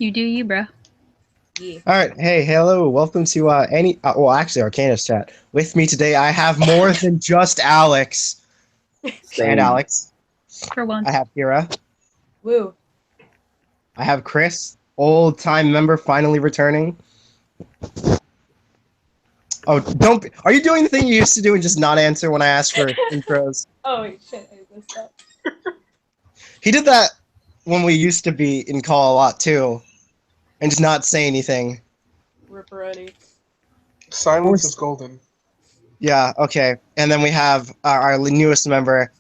You do you, bro. Yeah. All right, hey, hello, welcome to Arcanuschat. With me today, I have more than just Alex and Same. Alex. For once. I have Kira. Woo. I have Chris, old-time member, finally returning. Oh, don't! Are you doing the thing you used to do and just not answer when I ask for intros? Oh wait, shit, I missed that. He did that when we used to be in call a lot too, and just not say anything. Ripperoni. Silence is golden. Yeah, okay. And then we have our newest member,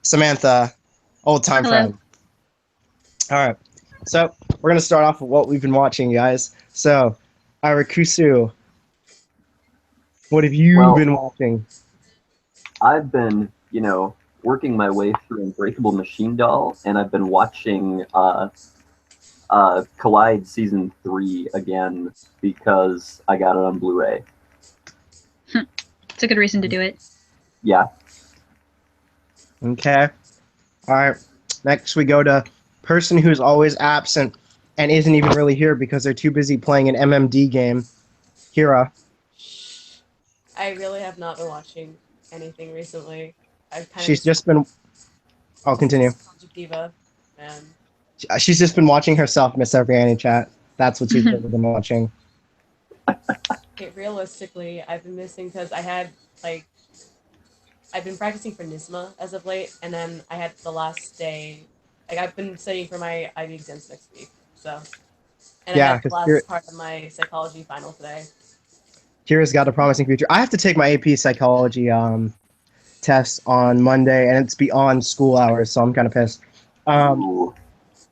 Samantha, old-time Hello. friend. All right, so we're gonna start off with what we've been watching, guys. So, Arcanuschat, what have you Well- been watching? I've been, working my way through Unbreakable Machine Doll, and I've been watching Collide Season 3 again because I got it on Blu-ray. It's a good reason to do it. Yeah. Okay. All right. Next, we go to person who's always absent and isn't even really here because they're too busy playing an MMD game. Kira. I really have not been watching anything recently. I've kind She's of just been. I'll continue. Diva, and She's just been watching herself miss every anime chat. That's what she's been watching. realistically, I've been missing because I've been practicing for NISMA as of late, and then I had the last day. I've been studying for my IB exams next week, so. And Yeah, I had the 'cause you're- last part of my psychology final today. Kira's got a promising future. I have to take my AP psychology test on Monday, and it's beyond school hours, so I'm kind of pissed. Ooh.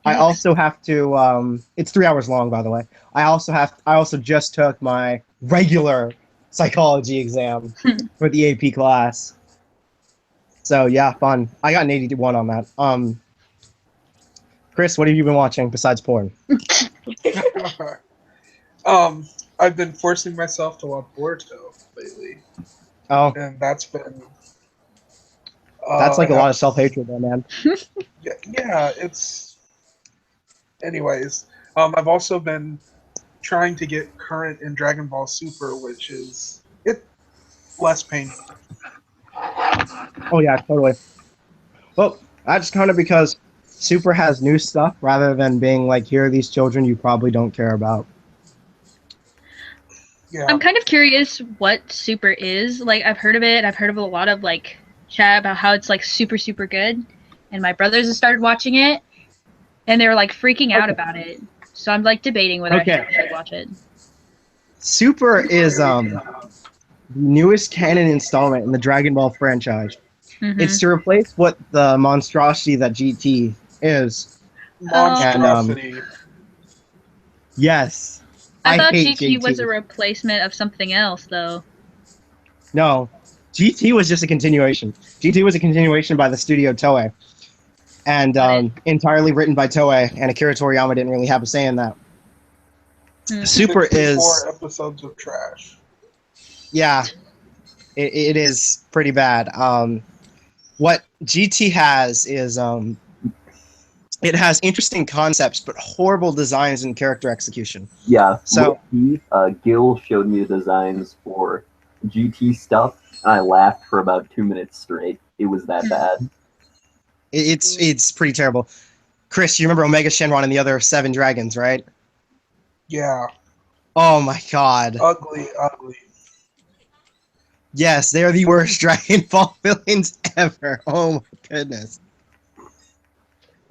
I also have to. It's 3 hours long, by the way. I also just took my regular psychology exam for the AP class. So yeah, fun. I got an 81 on that. Chris, what have you been watching besides porn? I've been forcing myself to watch Boruto lately, Oh, and that's been. that's like a lot of self-hatred, there, man. Yeah, it's. Anyways, I've also been trying to get current in Dragon Ball Super, which is less painful. Oh yeah, totally. Well, that's kind of because Super has new stuff rather than being like, here are these children you probably don't care about. Yeah. I'm kind of curious what Super is. Like, I've heard of it. I've heard of a lot of, like, chat about how it's, like, super, super good. And my brothers have started watching it, and they were, like, freaking out about it. So I'm, like, debating whether I should actually watch it. Super is the newest canon installment in the Dragon Ball franchise. Mhm. It's to replace what the monstrosity that GT is. Monstrosity. Yes. I thought hate GT was a replacement of something else, though. No. GT was just a continuation. GT was a continuation by the studio Toei. And entirely written by Toei, and Akira Toriyama didn't really have a say in that. Super is 4 episodes of trash. Yeah, it is pretty bad. What GT has is it has interesting concepts, but horrible designs and character execution. Yeah. So Gil showed me the designs for GT stuff, and I laughed for about 2 minutes straight. It was that bad. it's pretty terrible. Chris, you remember Omega Shenron and the other 7 dragons, right? Yeah. Oh my god. Ugly. Yes, they are the worst Dragon Ball villains ever. Oh my goodness.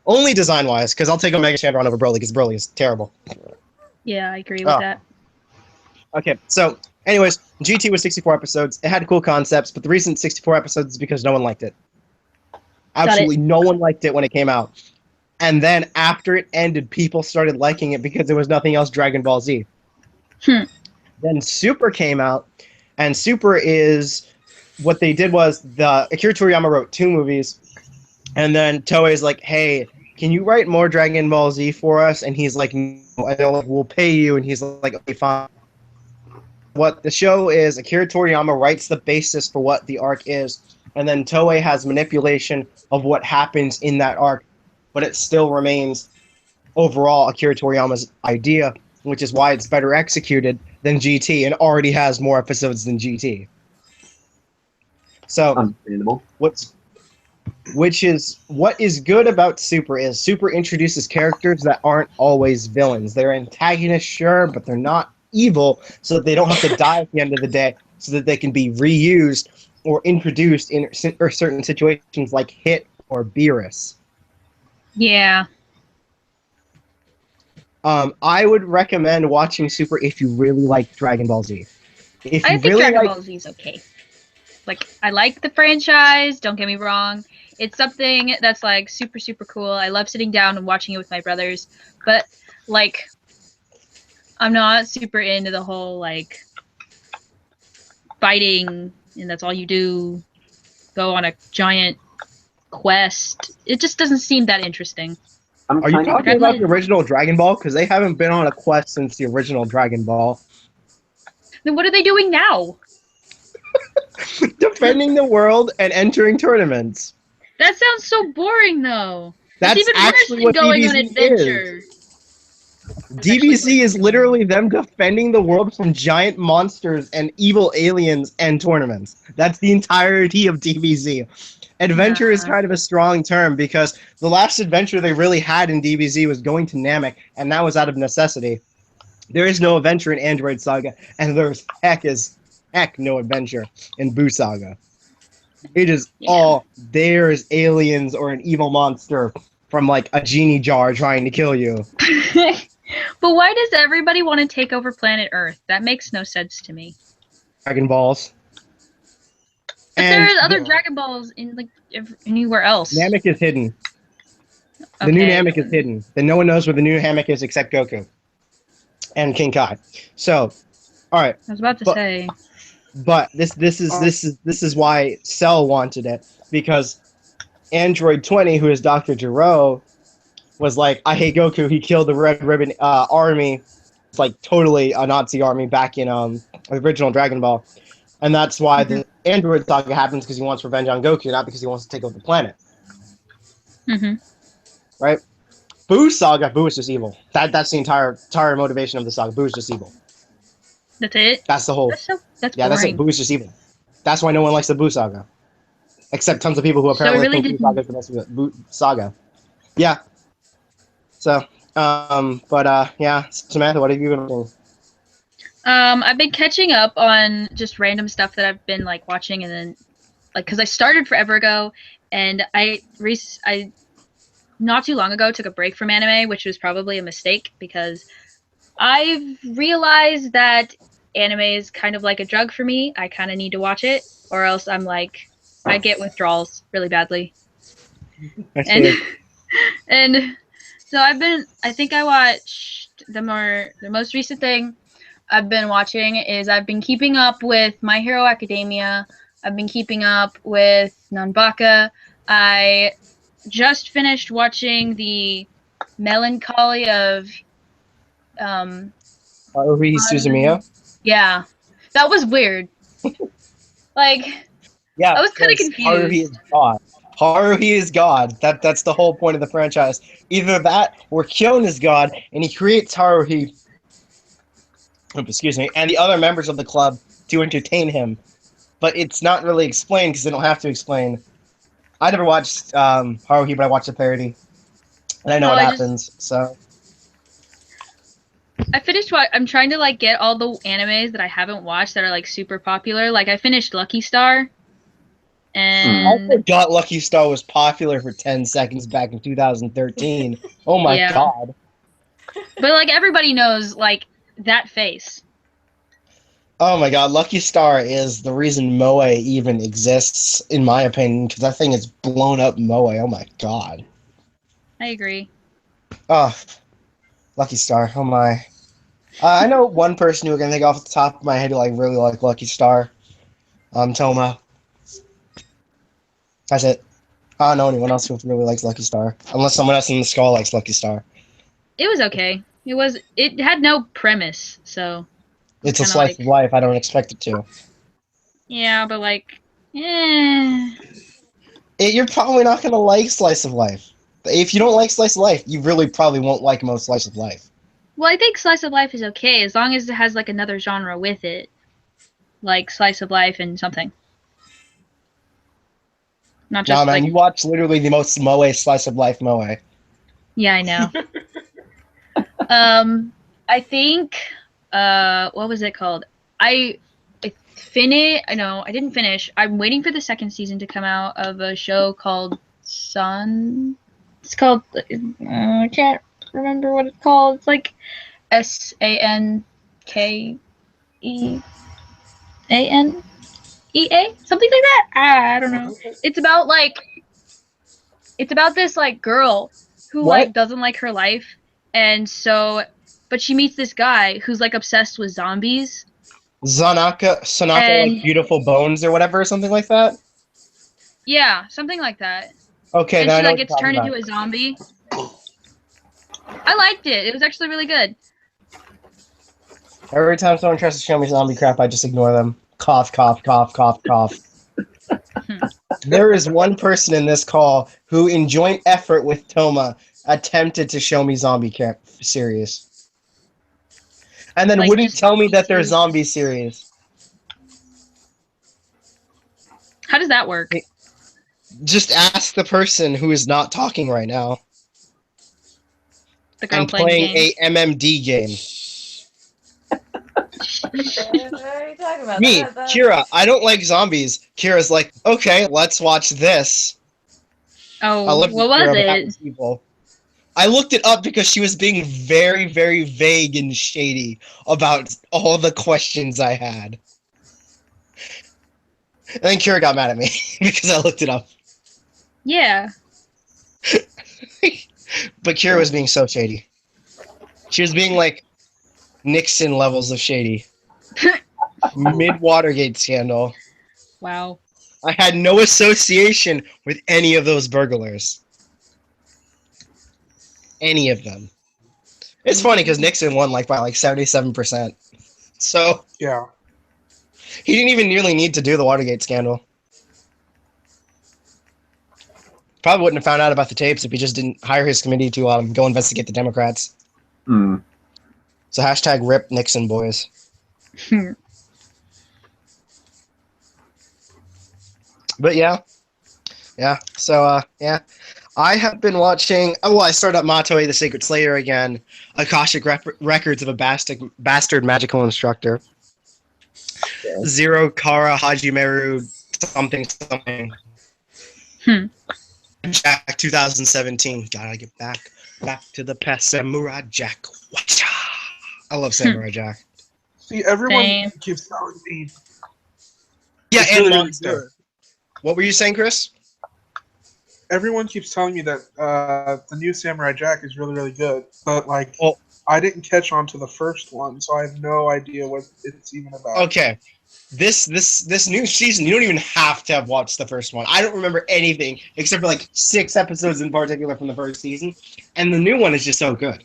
Only design-wise, because I'll take Omega Shenron over Broly, because Broly is terrible. Yeah, I agree with that. Okay, so, anyways, GT was 64 episodes. It had cool concepts, but the reason it's 64 episodes is because no one liked it. Absolutely no one liked it when it came out. And then after it ended, people started liking it because there was nothing else Dragon Ball Z. Then Super came out, and Super is... What they did was, Akira Toriyama wrote 2 movies, and then Toei's like, hey, can you write more Dragon Ball Z for us? And he's like, no, and they're like, we'll pay you, and he's like, okay, fine. What the show is, Akira Toriyama writes the basis for what the arc is, and then Toei has manipulation of what happens in that arc, but it still remains overall Akira Toriyama's idea, which is why it's better executed than GT and already has more episodes than GT. So, Understandable. what is good about Super is Super introduces characters that aren't always villains. They're antagonists, sure, but they're not evil, so that they don't have to die at the end of the day, so that they can be reused or introduced in certain situations like Hit or Beerus. Yeah. I would recommend watching Super if you really like Dragon Ball Z. If I you think really Dragon like, Ball Z is okay. Like, I like the franchise, don't get me wrong. It's something that's, like, super, super cool. I love sitting down and watching it with my brothers. But, like, I'm not super into the whole, like, fighting, and that's all you do. Go on a giant quest. It just doesn't seem that interesting. are you talking about the original Dragon Ball? Because they haven't been on a quest since the original Dragon Ball. Then what are they doing now? Defending the world and entering tournaments. That sounds so boring, though. That's even actually worse than what going on DBZ adventure. DBZ is literally them defending the world from giant monsters and evil aliens and tournaments. That's the entirety of DBZ. Adventure is kind of a strong term because the last adventure they really had in DBZ was going to Namek, and that was out of necessity. There is no adventure in Android Saga, and there's heck no adventure in Boo Saga. It is all there's aliens or an evil monster from like a genie jar trying to kill you. But why does everybody want to take over planet Earth? That makes no sense to me. Dragon Balls. But there's other Dragon Balls in like anywhere else. Namek is hidden. The new Namek is hidden. Then no one knows where the new Namek is except Goku and King Kai. So, all right. I was about to say. But this is why Cell wanted it, because Android 20, who is Dr. Gero, was like, I hate Goku. He killed the Red Ribbon army. It's like totally a Nazi army back in the original Dragon Ball. And that's why the Android Saga happens, because he wants revenge on Goku, not because he wants to take over the planet. Right? Boo Saga, Boo is just evil. That's the entire motivation of the saga. Boo is just evil. That's it? That's the whole... That's boring. That's it. Boo is just evil. That's why no one likes the Boo Saga. Except tons of people who apparently think Boo Saga is the best of the Boo Saga. Yeah. So, yeah. Samantha, what have you been doing? I've been catching up on just random stuff that I've been like watching, and then like because I started forever ago, and I not too long ago took a break from anime, which was probably a mistake because I've realized that anime is kind of like a drug for me. I kind of need to watch it, or else I'm like I get withdrawals really badly. And so I think I watched the most recent thing I've been watching is I've been keeping up with My Hero Academia. I've been keeping up with Nanbaka. I just finished watching the Melancholy of Haruhi Suzumiya. Yeah. That was weird. Like yeah, I was kind of confused. Haruhi is God. Haruhi is God. That's the whole point of the franchise. Either that or Kyon is God, and he creates Haruhi, and the other members of the club to entertain him. But it's not really explained because they don't have to explain. I never watched Haruhi, but I watched the parody, and I know what happens. So I finished I'm trying to like get all the animes that I haven't watched that are like super popular. Like I finished Lucky Star. And I forgot Lucky Star was popular for 10 seconds back in 2013. Oh my god. But like everybody knows like that face. Oh my god, Lucky Star is the reason Moe even exists, in my opinion, because that thing has blown up Moe. Oh my god. I agree. Oh, Lucky Star. Oh my. I know one person who I can think off the top of my head who like really like Lucky Star. Toma. That's it. I don't know anyone else who really likes Lucky Star, unless someone else in the skull likes Lucky Star. It was okay. It had no premise, so. It's a slice of life. I don't expect it to. Yeah, but like, You're probably not gonna like slice of life. If you don't like slice of life, you really probably won't like most slice of life. Well, I think slice of life is okay as long as it has like another genre with it, like slice of life and something. Not Nah, just man, like you watch literally the most moe slice of life moe. yeah, I know. I think what was it called? I no, I didn't finish. I'm waiting for the second season to come out of a show called Sun. It's called I can't remember what it's called. It's like SANKEANEA, something like that. I don't know. It's about this like girl who What? like doesn't like her life, and so but she meets this guy who's like obsessed with zombies. Sanaka, like And beautiful bones or whatever, or something like that. yeah, something like that. Okay, And then I she know like what you're gets talking turned about. into a zombie. I liked it. It was actually really good. Every time someone tries to show me zombie crap, I just ignore them. Cough, cough, cough, cough, cough. There is one person in this call who, in joint effort with Toma, attempted to show me zombie crap series. And then Like, wouldn't just tell me that they're to- zombie series. How does that work? Just ask the person who is not talking right now The girl and playing the playing game. a MMD game. What are you talking about? Me, Kira, I don't like zombies. Kira's like, okay, let's watch this. I Oh, love what was Kira, but that it? was evil. I looked it up because she was being very, very vague and shady about all the questions I had. And then Kira got mad at me because I looked it up. Yeah. But Kira was being so shady. She was being like Nixon levels of shady. Mid-Watergate scandal. Wow. I had no association with any of those burglars. Any of them. It's funny because Nixon won like by like 77%. So Yeah. he didn't even nearly need to do the Watergate scandal. Probably wouldn't have found out about the tapes if he just didn't hire his committee to go investigate the Democrats. Hmm. So hashtag rip Nixon, boys. But yeah. So yeah. I have been watching. Oh, well, I started up Matoe the Sacred Slayer again. Akashic Records of a Bastard Magical Instructor. Okay. Zero Kara Hajimeru something. Jack 2017. Gotta get back to the past. Samurai Jack. Wacha. I love Samurai Jack. See, everyone Same. keeps telling me. Yeah, it's and really, Monster. really good. What were you saying, Chris? Everyone keeps telling me that the new Samurai Jack is really, really good, but like, Well- I didn't catch on to the first one, so I have no idea what it's even about. Okay. This new season, you don't even have to have watched the first one. I don't remember anything except for like 6 episodes in particular from the first season, and the new one is just so good.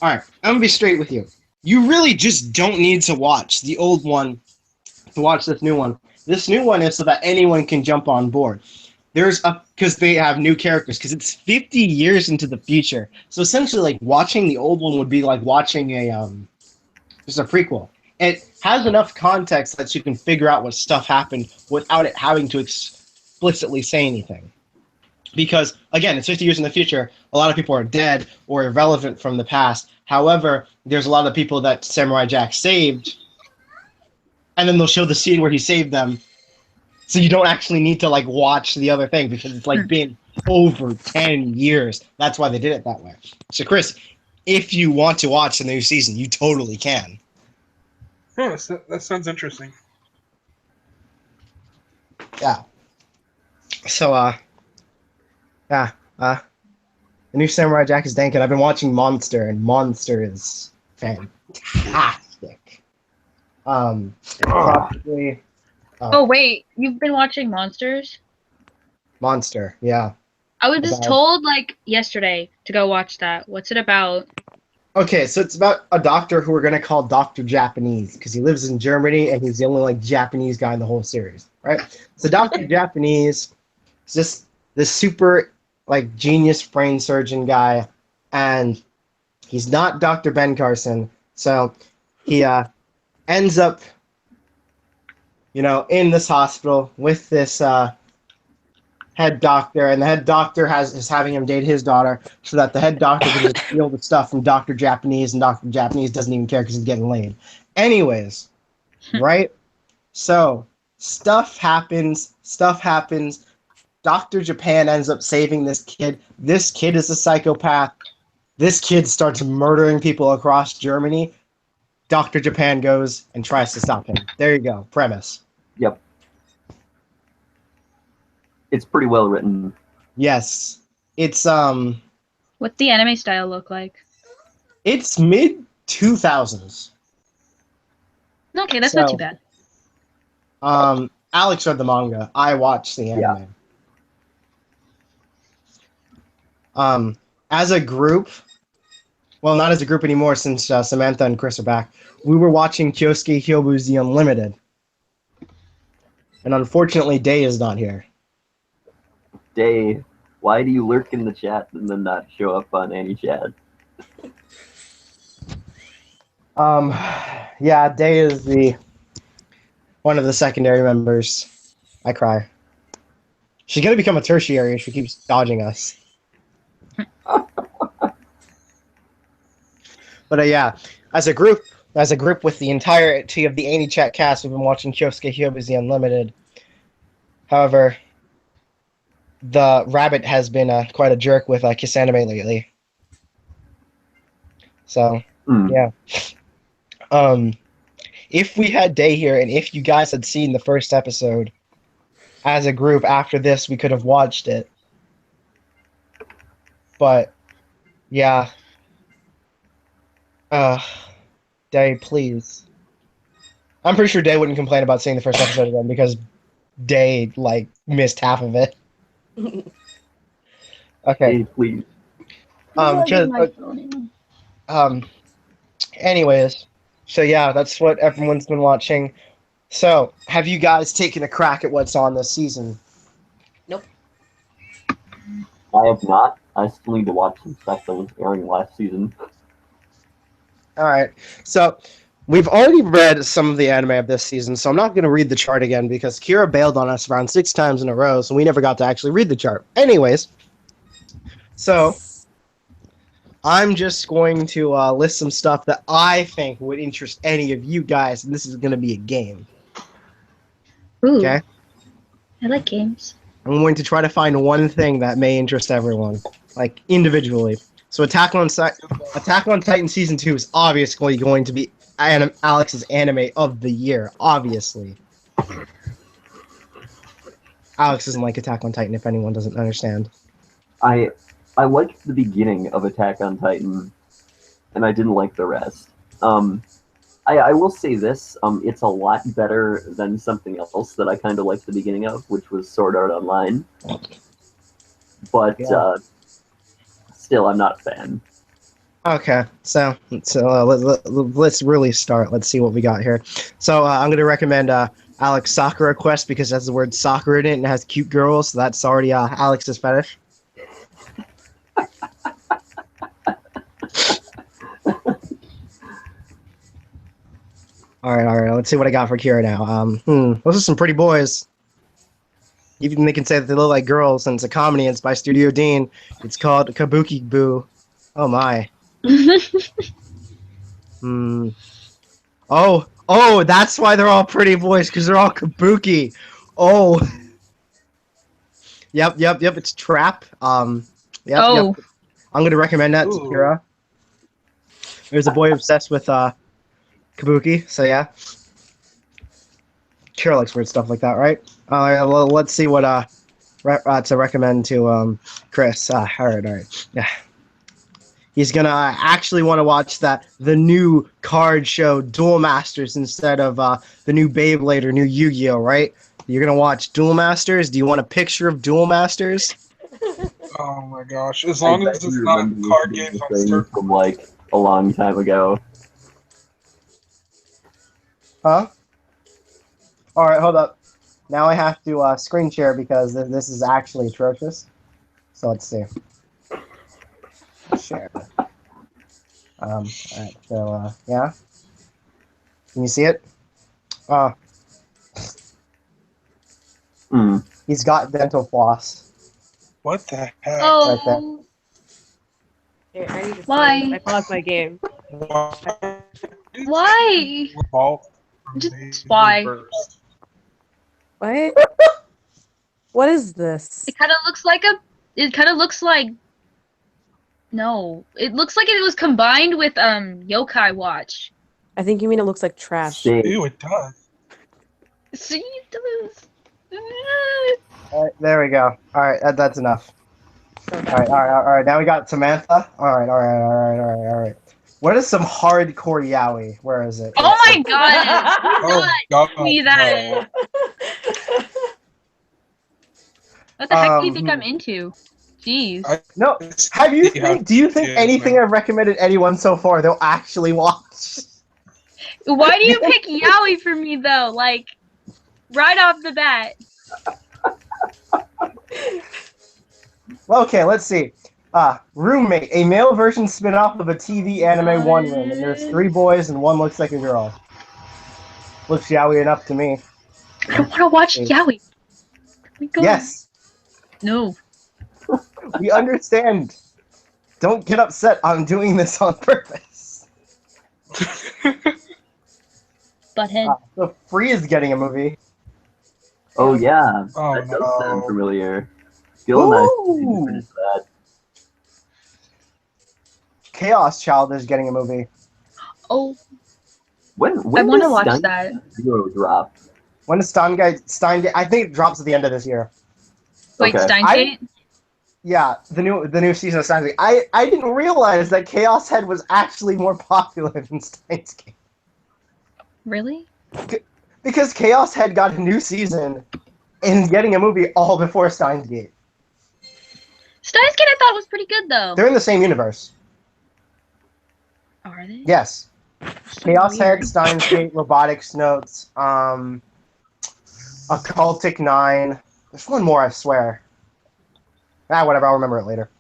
All right, I'm gonna be straight with you. You really just don't need to watch the old one to watch this new one. This new one is so that anyone can jump on board. Because they have new characters, because it's 50 years into the future. So essentially, like, watching the old one would be like watching just a prequel. It has enough context that you can figure out what stuff happened without it having to explicitly say anything. Because, again, it's 50 years in the future. A lot of people are dead or irrelevant from the past. However, there's a lot of people that Samurai Jack saved, and then they'll show the scene where he saved them. So you don't actually need to like watch the other thing because it's like been over 10 years. That's why they did it that way. So Chris, if you want to watch the new season, you totally can. Oh, that sounds interesting. Yeah. So the new Samurai Jack is dank, and I've been watching Monster, and Monster is fantastic. Probably Oh wait, you've been watching Monsters? Monster, yeah. I was just About- told like yesterday to go watch that. What's it about? Okay, so it's about a doctor who we're gonna call Dr. Japanese because he lives in Germany and he's the only like Japanese guy in the whole series, right? So Dr. Japanese is just this super like genius brain surgeon guy, and he's not Dr. Ben Carson. So he ends up, in this hospital with this head doctor, and the head doctor is having him date his daughter so that the head doctor can just steal the stuff from Dr. Japanese, and Dr. Japanese doesn't even care because he's getting laid. Anyways, right? So stuff happens. Dr. Japan ends up saving this kid. This kid is a psychopath. This kid starts murdering people across Germany. Dr. Japan goes and tries to stop him. There you go. Premise. Yep. It's pretty well written. Yes. It's What's the anime style look like? It's mid 2000s. Okay, that's not too bad. Alex read the manga. I watched the anime. Yeah. As a group, well, not as a group anymore since Samantha and Chris are back, we were watching Kyosuke Hyobu's The Unlimited. And unfortunately, Day is not here. Day, why do you lurk in the chat and then not show up on any chat? Yeah, Day is one of the secondary members. I cry. She's gonna become a tertiary if she keeps dodging us. But yeah, as a group with the entirety of the Any Chat cast, we've been watching Kyosuke Hyobu's The Unlimited. However, the rabbit has been quite a jerk with Kiss Anime lately. So, yeah. If we had Day here, and if you guys had seen the first episode, as a group after this, we could have watched it. But, yeah. Day, please. I'm pretty sure Day wouldn't complain about seeing the first episode again, because Day, missed half of it. Okay. Day, please. Anyways, so yeah, that's what everyone's been watching. So, have you guys taken a crack at what's on this season? Nope. I have not. I still need to watch some stuff that was airing last season. Alright, so we've already read some of the anime of this season, so I'm not going to read the chart again because Kira bailed on us around 6 times in a row, so we never got to actually read the chart. Anyways, so I'm just going to list some stuff that I think would interest any of you guys, and this is going to be a game. Ooh, okay? I like games. I'm going to try to find one thing that may interest everyone, individually. So Attack on Titan Season 2 is obviously going to be Alex's anime of the year, obviously. Alex doesn't like Attack on Titan, if anyone doesn't understand. I liked the beginning of Attack on Titan, and I didn't like the rest. I will say this, it's a lot better than something else that I kind of liked the beginning of, which was Sword Art Online. But still, I'm not a fan. Okay, so let's really start. Let's see what we got here. So I'm going to recommend Alex Sakura Quest because it has the word soccer in it and it has cute girls, so that's already Alex's fetish. All right. Let's see what I got for Kira now. Those are some pretty boys. Even they can say that they look like girls, and it's a comedy. It's by Studio Dean. It's called Kabuki Boo. Oh my. Oh, that's why they're all pretty boys, because they're all kabuki. Oh. Yep. It's Trap. Yep. I'm gonna recommend that to Kira. There's a boy obsessed with kabuki. So yeah. Kira likes weird stuff like that, right? Well, let's see what to recommend to Chris. All right. Yeah. He's gonna actually want to watch the new card show Duel Masters instead of the new Beyblade or new Yu-Gi-Oh, right? You're gonna watch Duel Masters. Do you want a picture of Duel Masters? Oh my gosh! As long as it's not card games on Star from a long time ago. Huh? All right, hold up. Now I have to screen share because this is actually atrocious. So let's see. Share. Alright, so, yeah. Can you see it? He's got dental floss. What the heck? Right there. Oh, Here, I need to Why? save. I paused my game. why? Vault Just why? burst. What? What is this? It kind of looks like a. It kind of looks like. No, it looks like it was combined with Yokai Watch. I think you mean it looks like trash. Shit. Ew, it does. See, it does. Alright, there we go. Alright, that's enough. Alright. Now we got Samantha. Alright. What is some hardcore yaoi? Where is it? Oh my god! Oh, God. Give me that. What the heck do you think I'm into? Jeez. No. Do you think anything I've recommended anyone so far they'll actually watch? Why do you pick yaoi for me though? Like, right off the bat. Well, okay, let's see. Roommate, a male version spin-off of a TV anime One Room, and there's 3 boys and 1 looks like a girl. Looks yaoi enough to me. I don't want to watch yaoi. Yes, No. we understand. Don't get upset. I'm doing this on purpose. Butthead. So Free is getting a movie. Oh yeah, Oh, that does no. sound familiar. Gil and I need to Ooh. finish that. Chaos Child is getting a movie. Oh, When I want to does watch Steins that. Zero drop? When is Steingate? I think it drops at the end of this year. Wait, Okay. Steins Gate? Yeah, the new season of Steins Gate. I didn't realize that Chaos Head was actually more popular than Steins Gate. Really? Because Chaos Head got a new season and getting a movie all before Steins Gate. Steins Gate I thought was pretty good though. They're in the same universe. Are they? Yes. So Chaos weird. Head, Steins Gate, Robotics Notes, Occultic 9. There's one more, I swear. Whatever, I'll remember it later.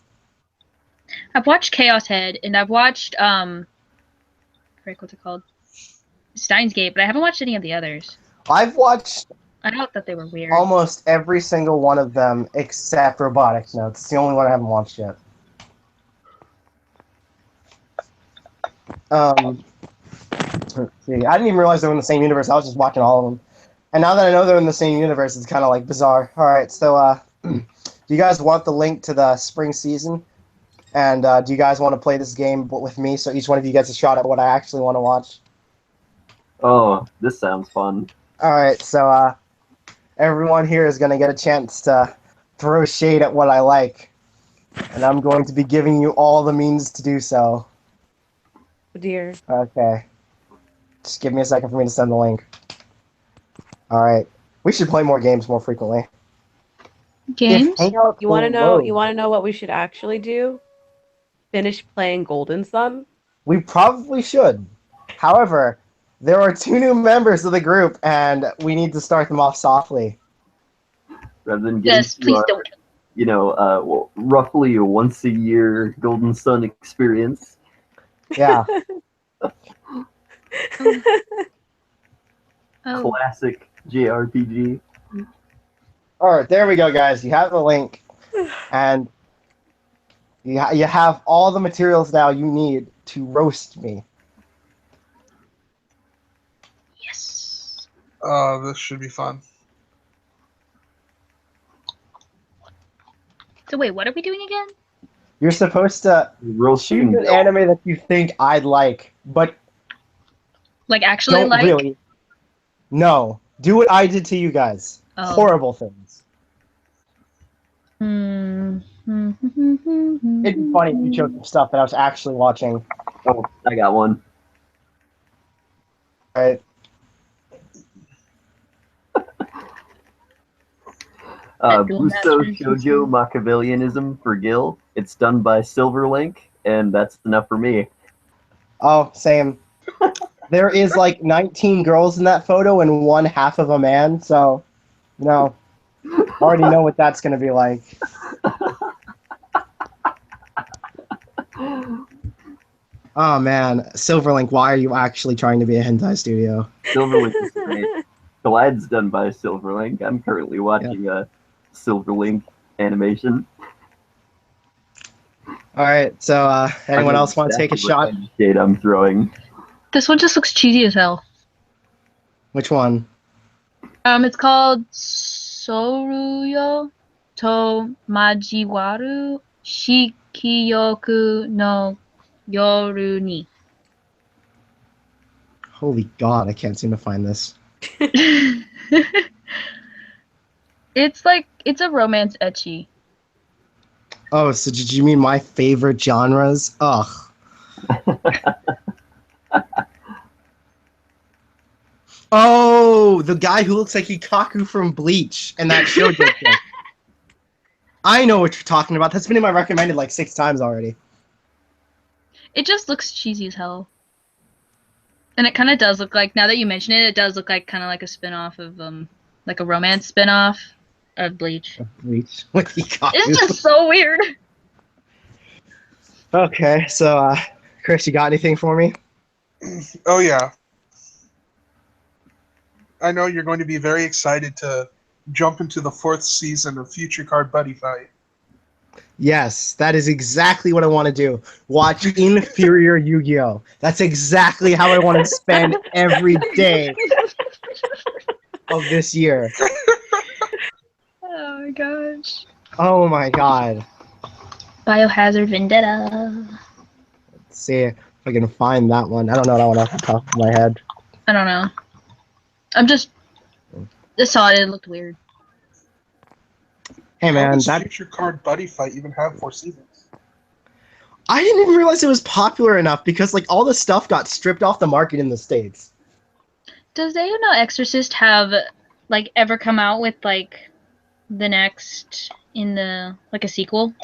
I've watched Chaos Head and I've watched frick, what's it called? Steins Gate, but I haven't watched any of the others. I've watched I thought that they were weird. almost every single one of them except Robotics Notes. It's the only one I haven't watched yet. Let's see. I didn't even realize they were in the same universe. I was just watching all of them. And now that I know they're in the same universe, it's kind of like bizarre. Alright, so do you guys want the link to the spring season? And do you guys want to play this game with me so each one of you gets a shot at what I actually want to watch? Oh, this sounds fun. Alright, so everyone here is going to get a chance to throw shade at what I like. And I'm going to be giving you all the means to do so. Oh dear. Okay. Just give me a second for me to send the link. Alright. We should play more games more frequently. Games? If Hangout You want to will know? load, You want to know what we should actually do? Finish playing Golden Sun. We probably should. However, there are 2 new members of the group, and we need to start them off softly. Rather than getting Yes, please don't. well, roughly a once a year Golden Sun experience. Yeah. Oh, Classic JRPG. Alright, there we go, guys. You have the link. And you have all the materials now you need to roast me. yes. This should be fun. So wait, what are we doing again? You're supposed to Roasting choose an anime that you think I'd like, but Like actually don't like? really. No. Do what I did to you guys. Oh. Horrible things. Hmm. It'd be funny if you chose some stuff that I was actually watching. Oh, I got one. Right? That dual Busto master Shoujo Machiavellianism for Gil. It's done by Silverlink, and that's enough for me. Oh, same. There is like 19 girls in that photo and one half of a man, so, I already know what that's going to be like. Oh man, Silverlink, why are you actually trying to be a hentai studio? Silverlink is great. Glad's done by Silverlink. I'm currently watching a Silverlink animation. All right, so anyone else want to take a shot? Shade I'm throwing. This one just looks cheesy as hell. Which one? It's called Soruyo to Majiwaru Shikiyoku no Yoru ni. Holy God, I can't seem to find this. It's a romance ecchi. Oh, so did you mean my favorite genres? Ugh. Oh, the guy who looks like Hikaku from Bleach and that show did this. I know what you're talking about. That's been in my recommended like 6 times already. It just looks cheesy as hell. And it kind of does look like, now that you mention it, it does look like kind of like a spin-off of, like a romance spin-off of Bleach. Bleach with Hikaku. It's just so weird. Okay, so, Chris, you got anything for me? Oh yeah. I know you're going to be very excited to jump into the 4th season of Future Card Buddy Fight. Yes, that is exactly what I want to do. Watch inferior Yu-Gi-Oh! That's exactly how I want to spend every day of this year. Oh my gosh. Oh my god. Biohazard Vendetta. Let's see if I can find that one. I don't know that one off the top of my head. I don't know. Just saw it. It looked weird. Hey How man, does that Future Card Buddy Fight even have 4 seasons? I didn't even realize it was popular enough because like all the stuff got stripped off the market in the States. Does They No Exorcist have like ever come out with like the next in the like a sequel?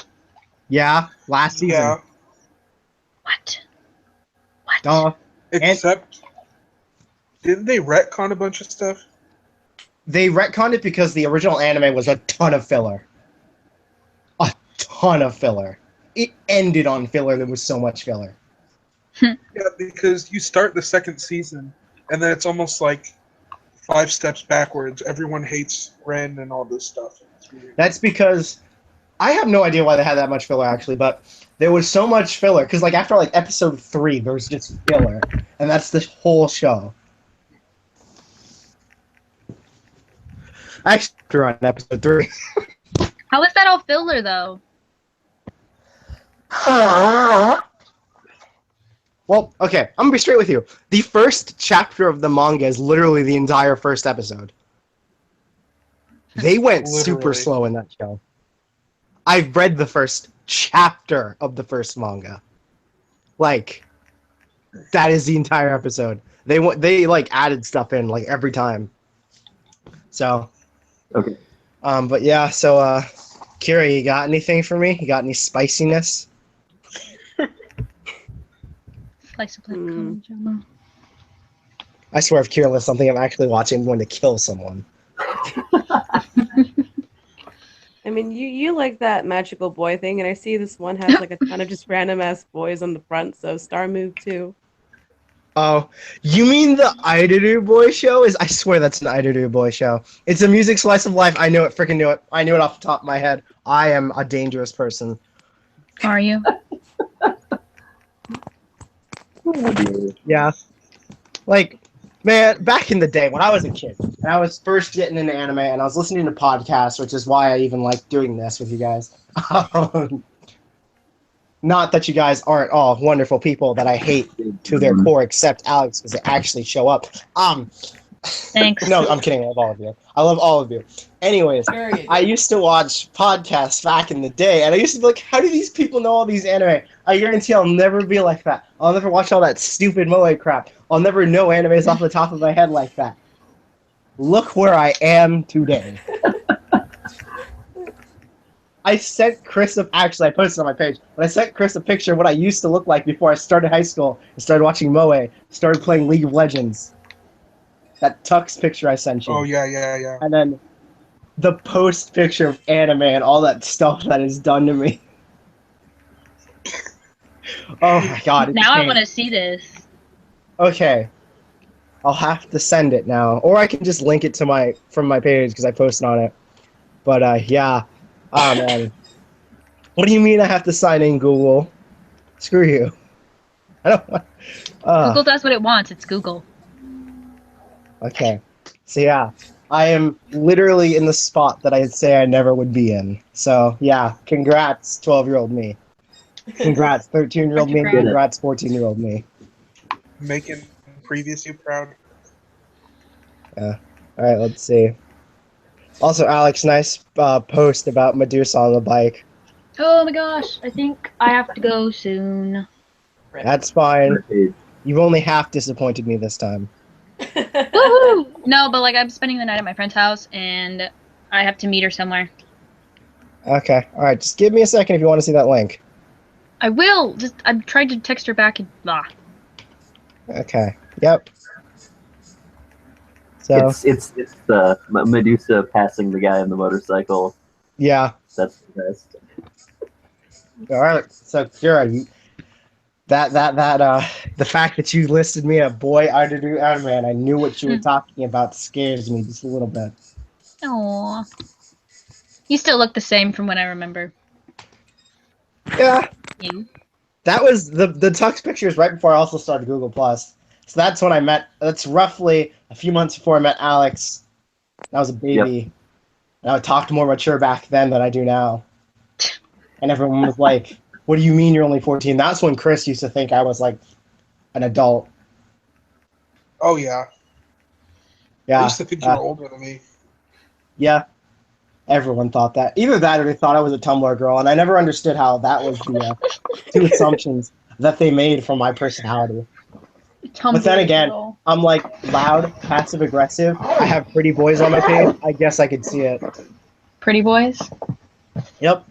Yeah, last season. Yeah, What? What? Duh. except didn't they retcon a bunch of stuff? They retconned it because the original anime was a ton of filler. A ton of filler. It ended on filler. There was so much filler. Yeah, because you start the 2nd season, and then it's almost like 5 steps backwards. Everyone hates Ren and all this stuff. It's weird. That's because I have no idea why they had that much filler actually, but there was so much filler because like after like episode 3, there was just filler, and that's the whole show. Actually, we're on episode 3. How is that all filler though? Well, okay, I'm gonna be straight with you. The first chapter of the manga is literally the entire first episode. They went super Literally. slow in that show. I've read the first chapter of the first manga. Like, that is the entire episode. They like added stuff in like every time. So, Okay. but yeah. So, Kira, you got anything for me? You got any spiciness? Slice of life drama. I swear, if Kira lists something I'm actually watching, I'm going to kill someone. I mean, you like that magical boy thing, and I see this one has like a ton of just random ass boys on the front, so Star Move too. Oh, you mean the Idolu Boy show? I swear that's an Idolu Boy show. It's a music slice of life. I knew it, freaking knew it. I knew it off the top of my head. I am a dangerous person. Are you? Oh, dear. Yeah. Like, man, back in the day when I was a kid, and I was first getting into anime, and I was listening to podcasts, which is why I even like doing this with you guys. Not that you guys aren't all wonderful people that I hate to their core, except Alex, because they actually show up. Thanks. No, I'm kidding. I love all of you. I love all of you. Anyways, I used to watch podcasts back in the day, and I used to be like, how do these people know all these anime? I guarantee I'll never be like that. I'll never watch all that stupid moe crap. I'll never know animes off the top of my head like that. Look where I am today. I sent Chris actually I posted on my page, but I sent Chris a picture of what I used to look like before I started high school and started watching moe, started playing League of Legends. That Tux picture I sent you. Oh yeah. And then the post picture of anime and all that stuff that is done to me. Oh my god. It's Now I pain. want to see this. Okay. I'll have to send it now. Or I can just link it to from my page because I posted on it. But yeah. Oh man. What do you mean I have to sign in, Google? Screw you. I don't want. Google does what it wants. It's Google. Okay. So yeah, I am literally in the spot that I'd say I never would be in. So yeah, congrats, 12-year-old me. Congrats, 13-year-old me. Congrats. Congrats, 14-year-old me. Making previous you proud. Yeah. All right, let's see. Also, Alex, nice post about Medusa on the bike. Oh my gosh, I think I have to go soon. That's fine. You've only half disappointed me this time. Woohoo! No, but like I'm spending the night at my friend's house and I have to meet her somewhere. Okay. All right. Just give me a second if you want to see that link. I will. Just I'm trying to text her back and blah. Okay. Yep. So It's the Medusa passing the guy on the motorcycle. yeah. That's the best. All right. So Kira, the fact that you listed me a boy to do anime and I knew what you were talking about scares me just a little bit. Aww. You still look the same from what I remember. Yeah. You? That was the Tux pictures right before I also started Google Plus. So that's when I met. That's roughly a few months before I met Alex. I was a baby. Yep. And I talked more mature back then than I do now. And everyone was like, "What do you mean you're only 14?" That's when Chris used to think I was like an adult. Oh yeah. Yeah. I used to think you were older than me. Yeah. Everyone thought that. Either that or they thought I was a Tumblr girl, and I never understood how that was the two assumptions that they made from my personality. But then again, Girl. I'm like loud, passive aggressive. I have pretty boys on my page. I guess I could see it. Pretty boys? Yep.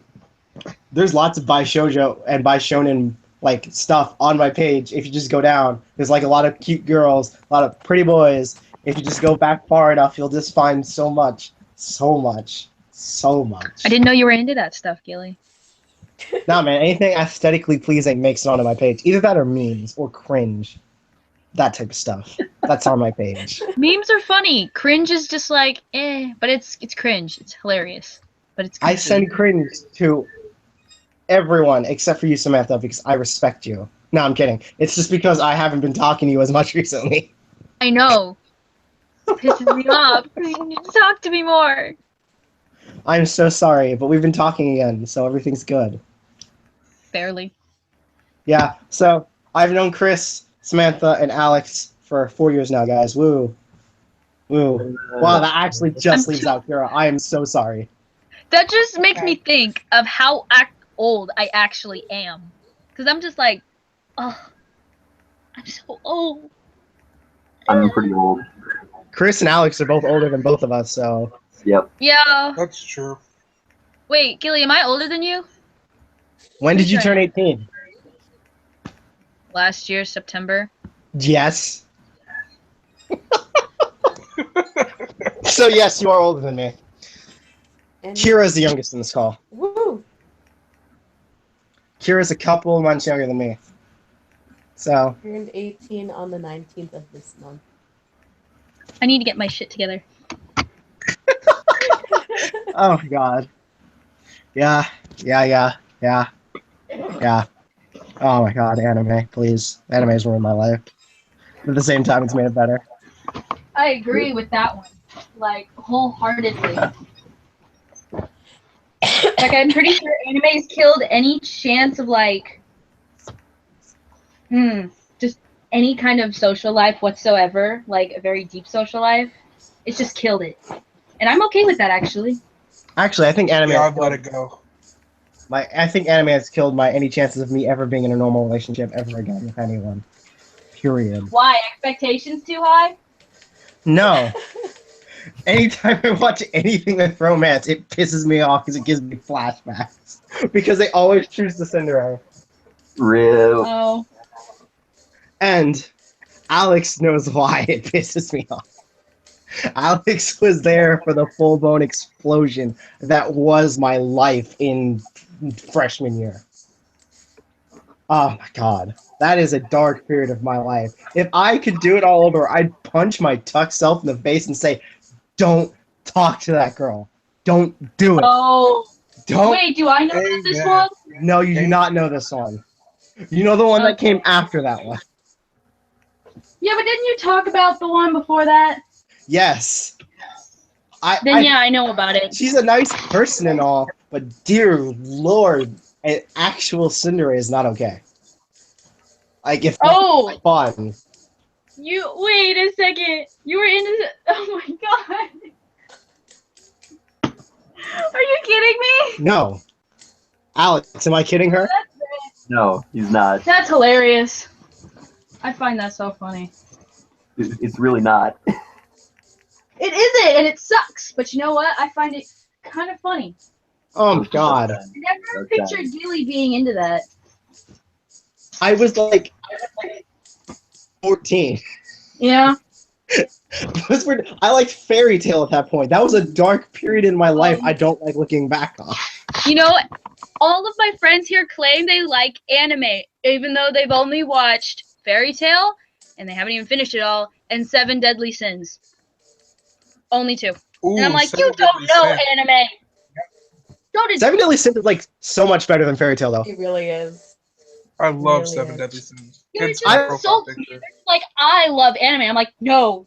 There's lots of bi shoujo and bi shonen like stuff on my page. If you just go down, there's like a lot of cute girls, a lot of pretty boys. If you just go back far enough, you'll just find so much. I didn't know you were into that stuff, Gilly. Nah, man, anything aesthetically pleasing makes it onto my page. Either that or memes or cringe. That type of stuff. That's on my page. Memes are funny. Cringe is just like, but it's cringe. It's hilarious. But it's I cringy. send cringe to everyone except for you, Samantha, because I respect you. No, I'm kidding. It's just because I haven't been talking to you as much recently. I know. It pisses me off. You need to talk to me more. I'm so sorry, but we've been talking again, so everything's good. Barely. Yeah, so I've known Chris, Samantha, and Alex for 4 years now, guys. Woo. Woo. Wow, that actually just leaves out Kira. I am so sorry. That just makes me think of how old I actually am. Because I'm just like, oh, I'm so old. I'm pretty old. Chris and Alex are both older than both of us, so... Yep. Yeah. That's true. Wait, Gilly, am I older than you? When did you turn 18? Last year, September. Yes. So yes, you are older than me. And Kira's the youngest in this call. woo! Kira's a couple of months younger than me. So, Turned 18 on the 19th of this month. I need to get my shit together. oh my god. Yeah. Oh my god, anime, please. Anime's ruined my life. But at the same time, it's made it better. I agree with that one. Like, wholeheartedly. Like, I'm pretty sure anime's killed any chance of, like, just any kind of social life whatsoever. Like, a very deep social life. It's just killed it. And I'm okay with that, actually. Actually, I think anime. Yeah, I've let it go. I think anime has killed my any chances of me ever being in a normal relationship ever again with anyone. Period. Why? Expectations too high? No. Anytime I watch anything with romance, it pisses me off because it gives me flashbacks. Because they always choose the Cinderella. Real. Oh. And Alex knows why it pisses me off. Alex was there for the full-blown explosion that was my life in freshman year. Oh my god. That is a dark period of my life. If I could do it all over, I'd punch my tuck self in the face and say, don't talk to that girl. Don't do it. Oh, Don't. wait, do I know Amen. this one? No, you do not know this one. You know the one that came after that one. Yeah, but didn't you talk about the one before that? Yes. Then I know about it. She's a nice person and all, but dear lord, an actual Cinderella is not okay. Like, if Oh, fun. you wait a second. You were into. Oh my god. Are you kidding me? No. Alex, am I kidding her? No, he's not. That's hilarious. I find that so funny. It's really not. It isn't, and it sucks. But you know what? I find it kind of funny. Oh my god. I never pictured Gilly being into that. I was like 14. Yeah. Those were, I liked Fairy Tale at that point. That was a dark period in my life I don't like looking back on. You know, all of my friends here claim they like anime, even though they've only watched Fairy Tale, and they haven't even finished it all, and Seven Deadly Sins. Only 2. Ooh, And I'm like, Seven you don't Deadly know Sins. anime. Don't Seven Deadly Sins is like so much better than Fairy Tale though. It really is. I love Really Seven is. Deadly Sins. You're Hence just my I- profile so picture. like, I love anime. I'm like, no.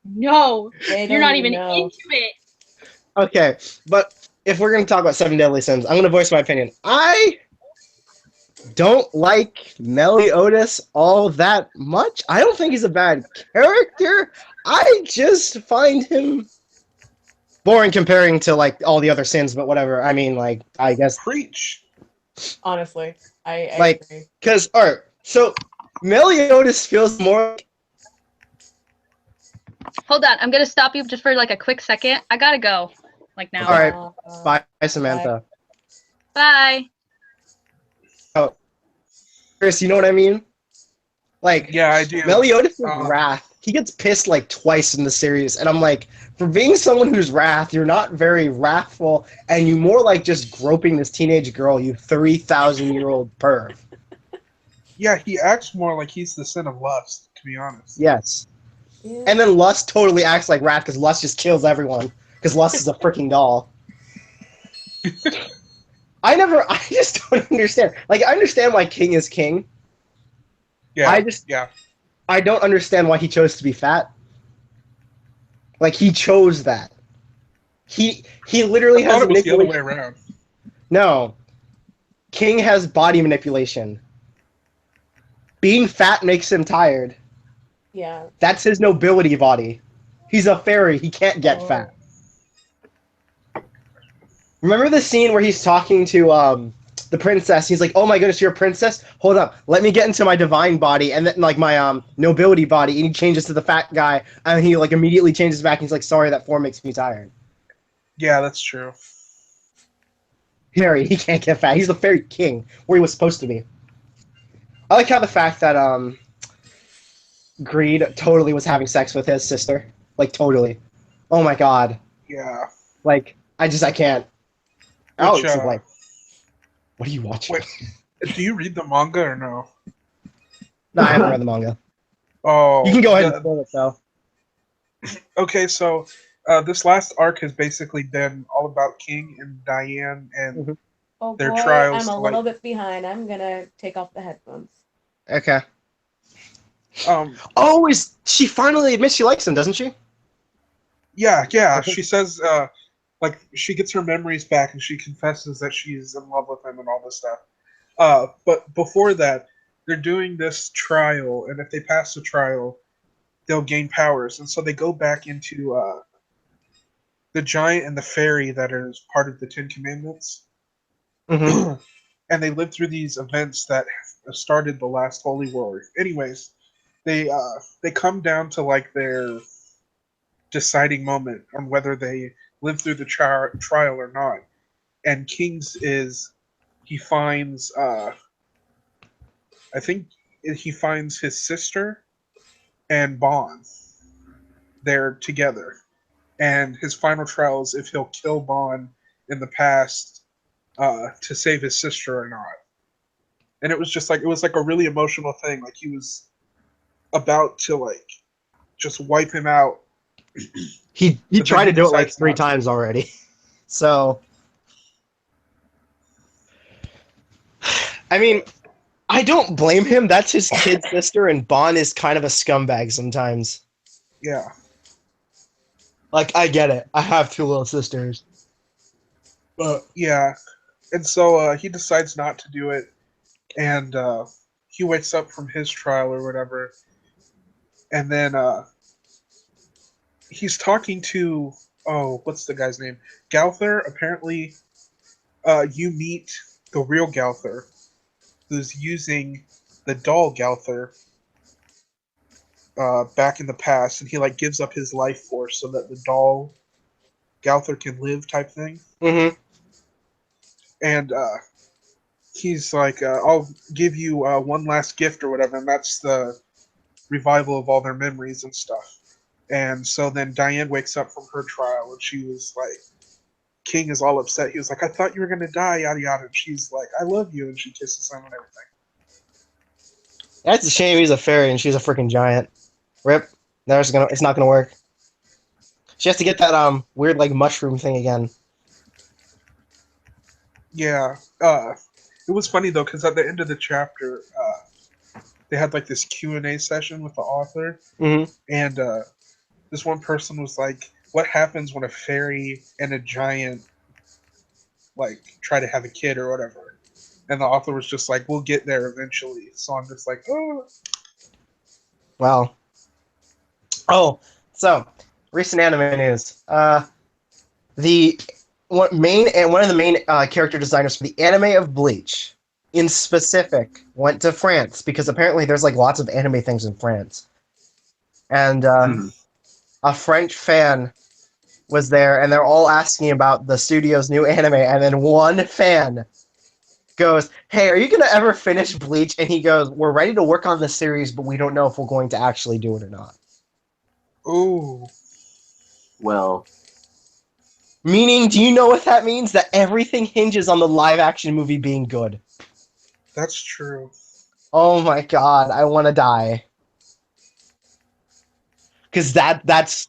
No. They You're don't not even know. into it. Okay, but if we're gonna talk about Seven Deadly Sins, I'm gonna voice my opinion. I don't like Meliodas all that much. I don't think he's a bad character. I just find him boring comparing to like all the other sins, but whatever. I mean, like, I guess Preach. Honestly, I Like- agree. because alright, so Meliodas feels more. Hold on. I'm going to stop you just for like a quick second. I got to go. Like now. All right. Uh, Bye, Samantha. Bye. Chris, you know what I mean? Like, Yeah, I do. Meliodas' Uh, wrath. He gets pissed like twice in the series, and I'm like, for being someone who's wrath, you're not very wrathful, and you more like just groping this teenage girl, you 3,000-year-old perv. Yeah, he acts more like he's the sin of lust, to be honest. Yes. yeah. And then Lust totally acts like wrath because Lust just kills everyone because Lust is a freaking doll. I just don't understand. Like, I understand why King is king. Yeah, I don't understand why he chose to be fat. Like, he chose that. He literally I thought has it was the other way manipulation. around. No. King has body manipulation. Being fat makes him tired. Yeah. That's his nobility body. He's a fairy. He can't get Oh. fat. Remember the scene where he's talking to the princess? He's like, "Oh my goodness, you're a princess? Hold up, let me get into my divine body and then like my nobility body." And he changes to the fat guy, and he like immediately changes back. And he's like, "Sorry, that form makes me tired." Yeah, that's true. Fairy, he can't get fat. He's the fairy king, where he was supposed to be. I like how the fact that Greed totally was having sex with his sister, like totally. Oh my god, Yeah. like I can't. Which, Alex is like, what are you watching? Wait, do you read the manga or no? No, I haven't read the manga. Oh, You can go ahead and spoil it though. Okay, so this last arc has basically been all about King and Diane and Mhm. Oh Their boy, trials I'm a to, little like- bit behind. I'm gonna take off the headphones. Okay. um Oh, is she finally admits she likes him, doesn't she? yeah, Okay. she says like she gets her memories back and she confesses that she's in love with him and all this stuff. But before that, they're doing this trial, and if they pass the trial, they'll gain powers. And so they go back into the giant and the fairy that is part of the Ten Commandments. Mm-hmm. And they live through these events that started the last holy war. Anyways, they come down to like their deciding moment on whether they live through the trial or not. And King's is he finds I think he finds his sister and Bond. They're together, and his final trial is if he'll kill Bond in the past to save his sister or not. and it was just like it was like a really emotional thing. Like he was about to like just wipe him out. He But tried then to he do it like decides 3 not to. times already. So, I mean, I don't blame him. That's his kid sister, and Bon is kind of a scumbag sometimes. Yeah. Like, I get it. I have 2 little sisters. But Yeah. And so he decides not to do it, and he wakes up from his trial or whatever, and then he's talking to what's the guy's name? Gauther. Apparently, you meet the real Gauther, who's using the doll Gauther back in the past, and he like gives up his life force so that the doll Gauther can live, type thing. Mm-hmm. And he's like, I'll give you one last gift or whatever, and that's the revival of all their memories and stuff. And so then Diane wakes up from her trial, and she was like, King is all upset. He was like, I thought you were going to die, yada yada. And she's like, I love you, and she kisses him and everything. That's a shame. He's a fairy and she's a freaking giant. Rip. It's not gonna work. She has to get that weird like mushroom thing again. Yeah. It was funny though, because at the end of the chapter, they had like this Q&A session with the author, Mm-hmm. and this one person was like, what happens when a fairy and a giant like try to have a kid or whatever? And the author was just like, we'll get there eventually. So I'm just like, oh. Well. Oh, so recent anime news. One of the main character designers for the anime of Bleach, in specific, went to France because apparently there's like lots of anime things in France, and a French fan was there, and they're all asking about the studio's new anime, and then one fan goes, "Hey, are you gonna ever finish Bleach?" And he goes, "We're ready to work on the series, but we don't know if we're going to actually do it or not." Ooh. Well, Meaning, do you know what that means? That everything hinges on the live-action movie being good. That's true. Oh my god, I want to die. Because that's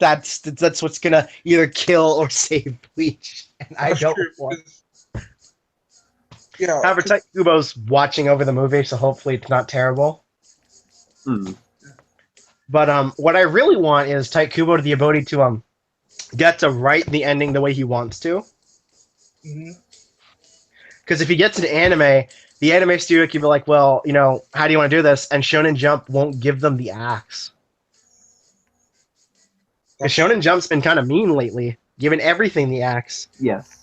what's gonna either kill or save Bleach, and I That's don't true. want. Yeah. However, Kubo's watching over the movie, so hopefully it's not terrible. But what I really want is Kubo to the ability to get to write the ending the way he wants to. Because if he gets an anime, the anime studio can be like, well, how do you want to do this? And Shonen Jump won't give them the axe. Because Shonen Jump's been kind of mean lately, giving everything the axe. yes.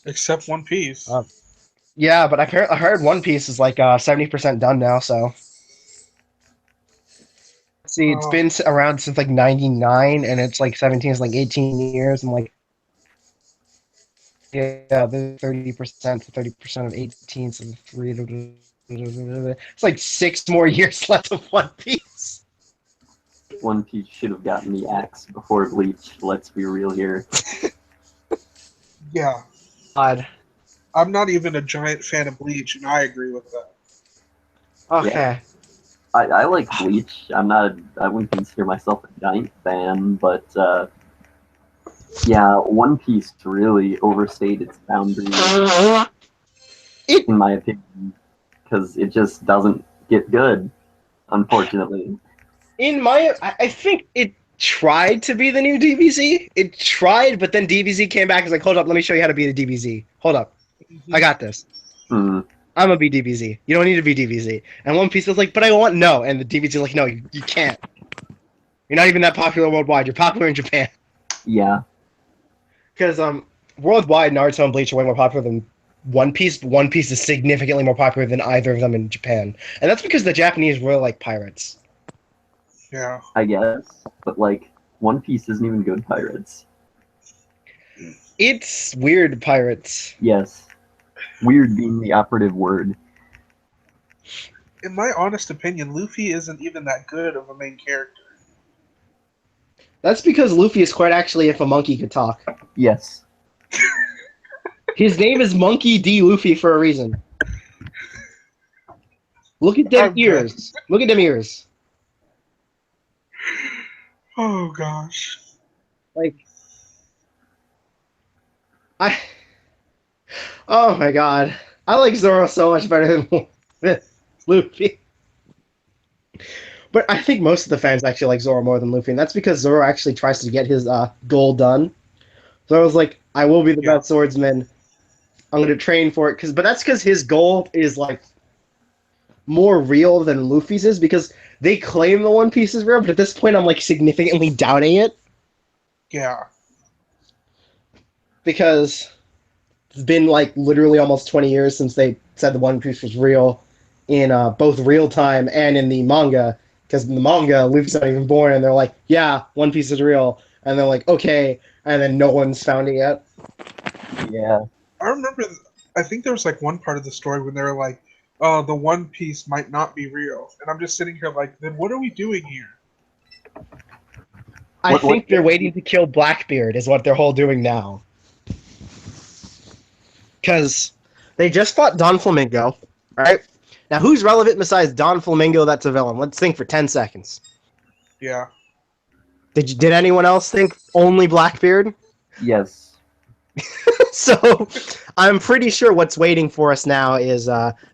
Except One Piece. Yeah, but I heard One Piece is like 70% done now, so. See, it's been around since like 99, and it's like 17 is like 18 years. I'm like, yeah, the 30% to 30% of 18, so 3. It's like 6 more years left of One Piece. One Piece should have gotten the axe before Bleach. Let's be real here. Yeah. God. I'm not even a giant fan of Bleach, and I agree with that. Okay. Yeah. I like Bleach. I wouldn't consider myself a giant fan, but yeah, One Piece really overstayed its boundaries, in my opinion, because it just doesn't get good, unfortunately. I think it tried to be the new DBZ. It tried, but then DBZ came back and was like, hold up, let me show you how to be the DBZ. Hold up. I got this. I'm gonna be DBZ. You don't need to be DBZ. And One Piece is like, but I want no. And the DBZ is like, no, you can't. You're not even that popular worldwide. You're popular in Japan. Yeah. Because worldwide, Naruto and Bleach are way more popular than One Piece. But One Piece is significantly more popular than either of them in Japan. And that's because the Japanese really like pirates. Yeah. I guess. But, like, One Piece isn't even good pirates. It's weird pirates. Yes. Weird being the operative word. In my honest opinion, Luffy isn't even that good of a main character. That's because Luffy is quite actually if a monkey could talk. Yes. His name is Monkey D. Luffy for a reason. Look at them I'm ears. Look at them ears. Oh gosh. Like, oh my god. I like Zoro so much better than Luffy. But I think most of the fans actually like Zoro more than Luffy, and that's because Zoro actually tries to get his goal done. Zoro's like, I will be the best swordsman. I'm going to train for it. But that's because his goal is like more real than Luffy's is, because they claim the One Piece is real, but at this point I'm like significantly doubting it. Yeah. Because it's been like literally almost 20 years since they said the One Piece was real in both real time and in the manga. Because in the manga, Luffy's not even born, and they're like, yeah, One Piece is real. And they're like, okay. And then no one's found it yet. Yeah. I remember, I think there was like one part of the story when they were like, the One Piece might not be real. And I'm just sitting here like, then what are we doing here? I think they're waiting to kill Blackbeard, is what they're all doing now. Because they just fought Don Flamingo, right? Now, who's relevant besides Don Flamingo that's a villain? Let's think for 10 seconds. Yeah. Did anyone else think only Blackbeard? Yes. So, I'm pretty sure what's waiting for us now is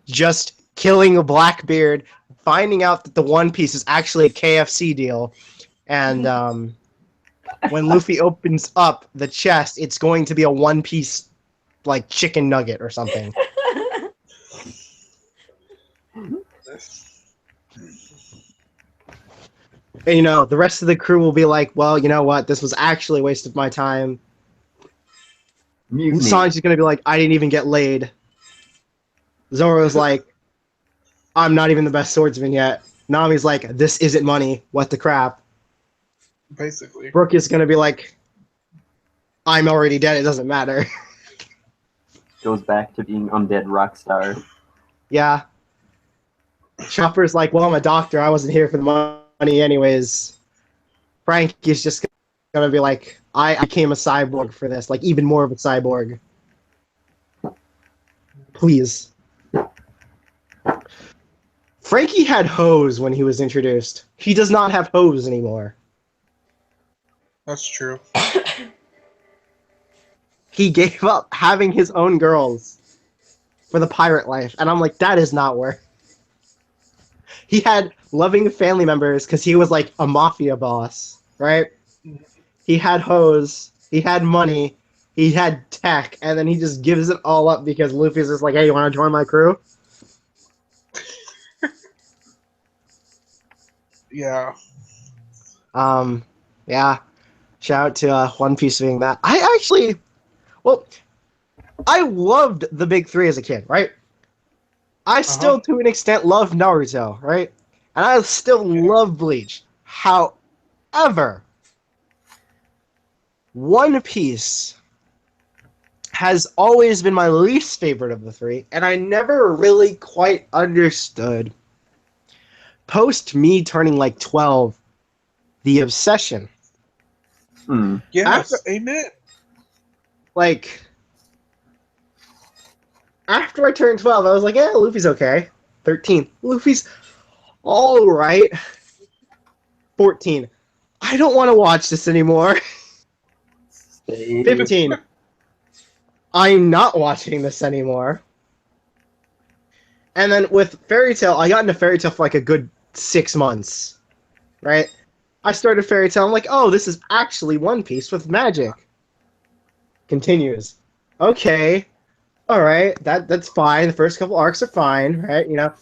just killing Blackbeard, finding out that the One Piece is actually a KFC deal, and when Luffy opens up the chest, it's going to be a One Piece, like, chicken nugget or something. And, you know, the rest of the crew will be like, well, you know what, this was actually a waste of my time. Sanji's gonna be like, I didn't even get laid. Zoro's like, I'm not even the best swordsman yet. Nami's like, this isn't money, what the crap. Basically. Brook is gonna be like, I'm already dead, it doesn't matter. Goes back to being undead rockstar. Yeah. Chopper's like, well, I'm a doctor, I wasn't here for the money anyways. Frank is just gonna be like, I became a cyborg for this, like even more of a cyborg. Please. Frankie had hose when he was introduced. He does not have hose anymore. That's true. He gave up having his own girls for the pirate life, and I'm like, that is not worth. He had loving family members because he was like a mafia boss, right? He had hose, he had money, he had tech, and then he just gives it all up because Luffy's just like, hey, you want to join my crew? Yeah. Yeah. Shout out to One Piece being that. I loved the big three as a kid, right? I still, to an extent, love Naruto, right? And I still love Bleach. However, One Piece has always been my least favorite of the three, and I never really quite understood, post me turning like 12, the obsession. Yes, amen. Like, after I turned 12, I was like, yeah, Luffy's okay. 13. Luffy's alright. 14. I don't want to watch this anymore. 15. I'm not watching this anymore. And then with Fairy Tail, I got into Fairy Tail for like a good 6 months. Right? I started Fairy Tail, I'm like, oh, this is actually One Piece with magic. Continues. Okay. Alright, that's fine. The first couple arcs are fine, right? You know,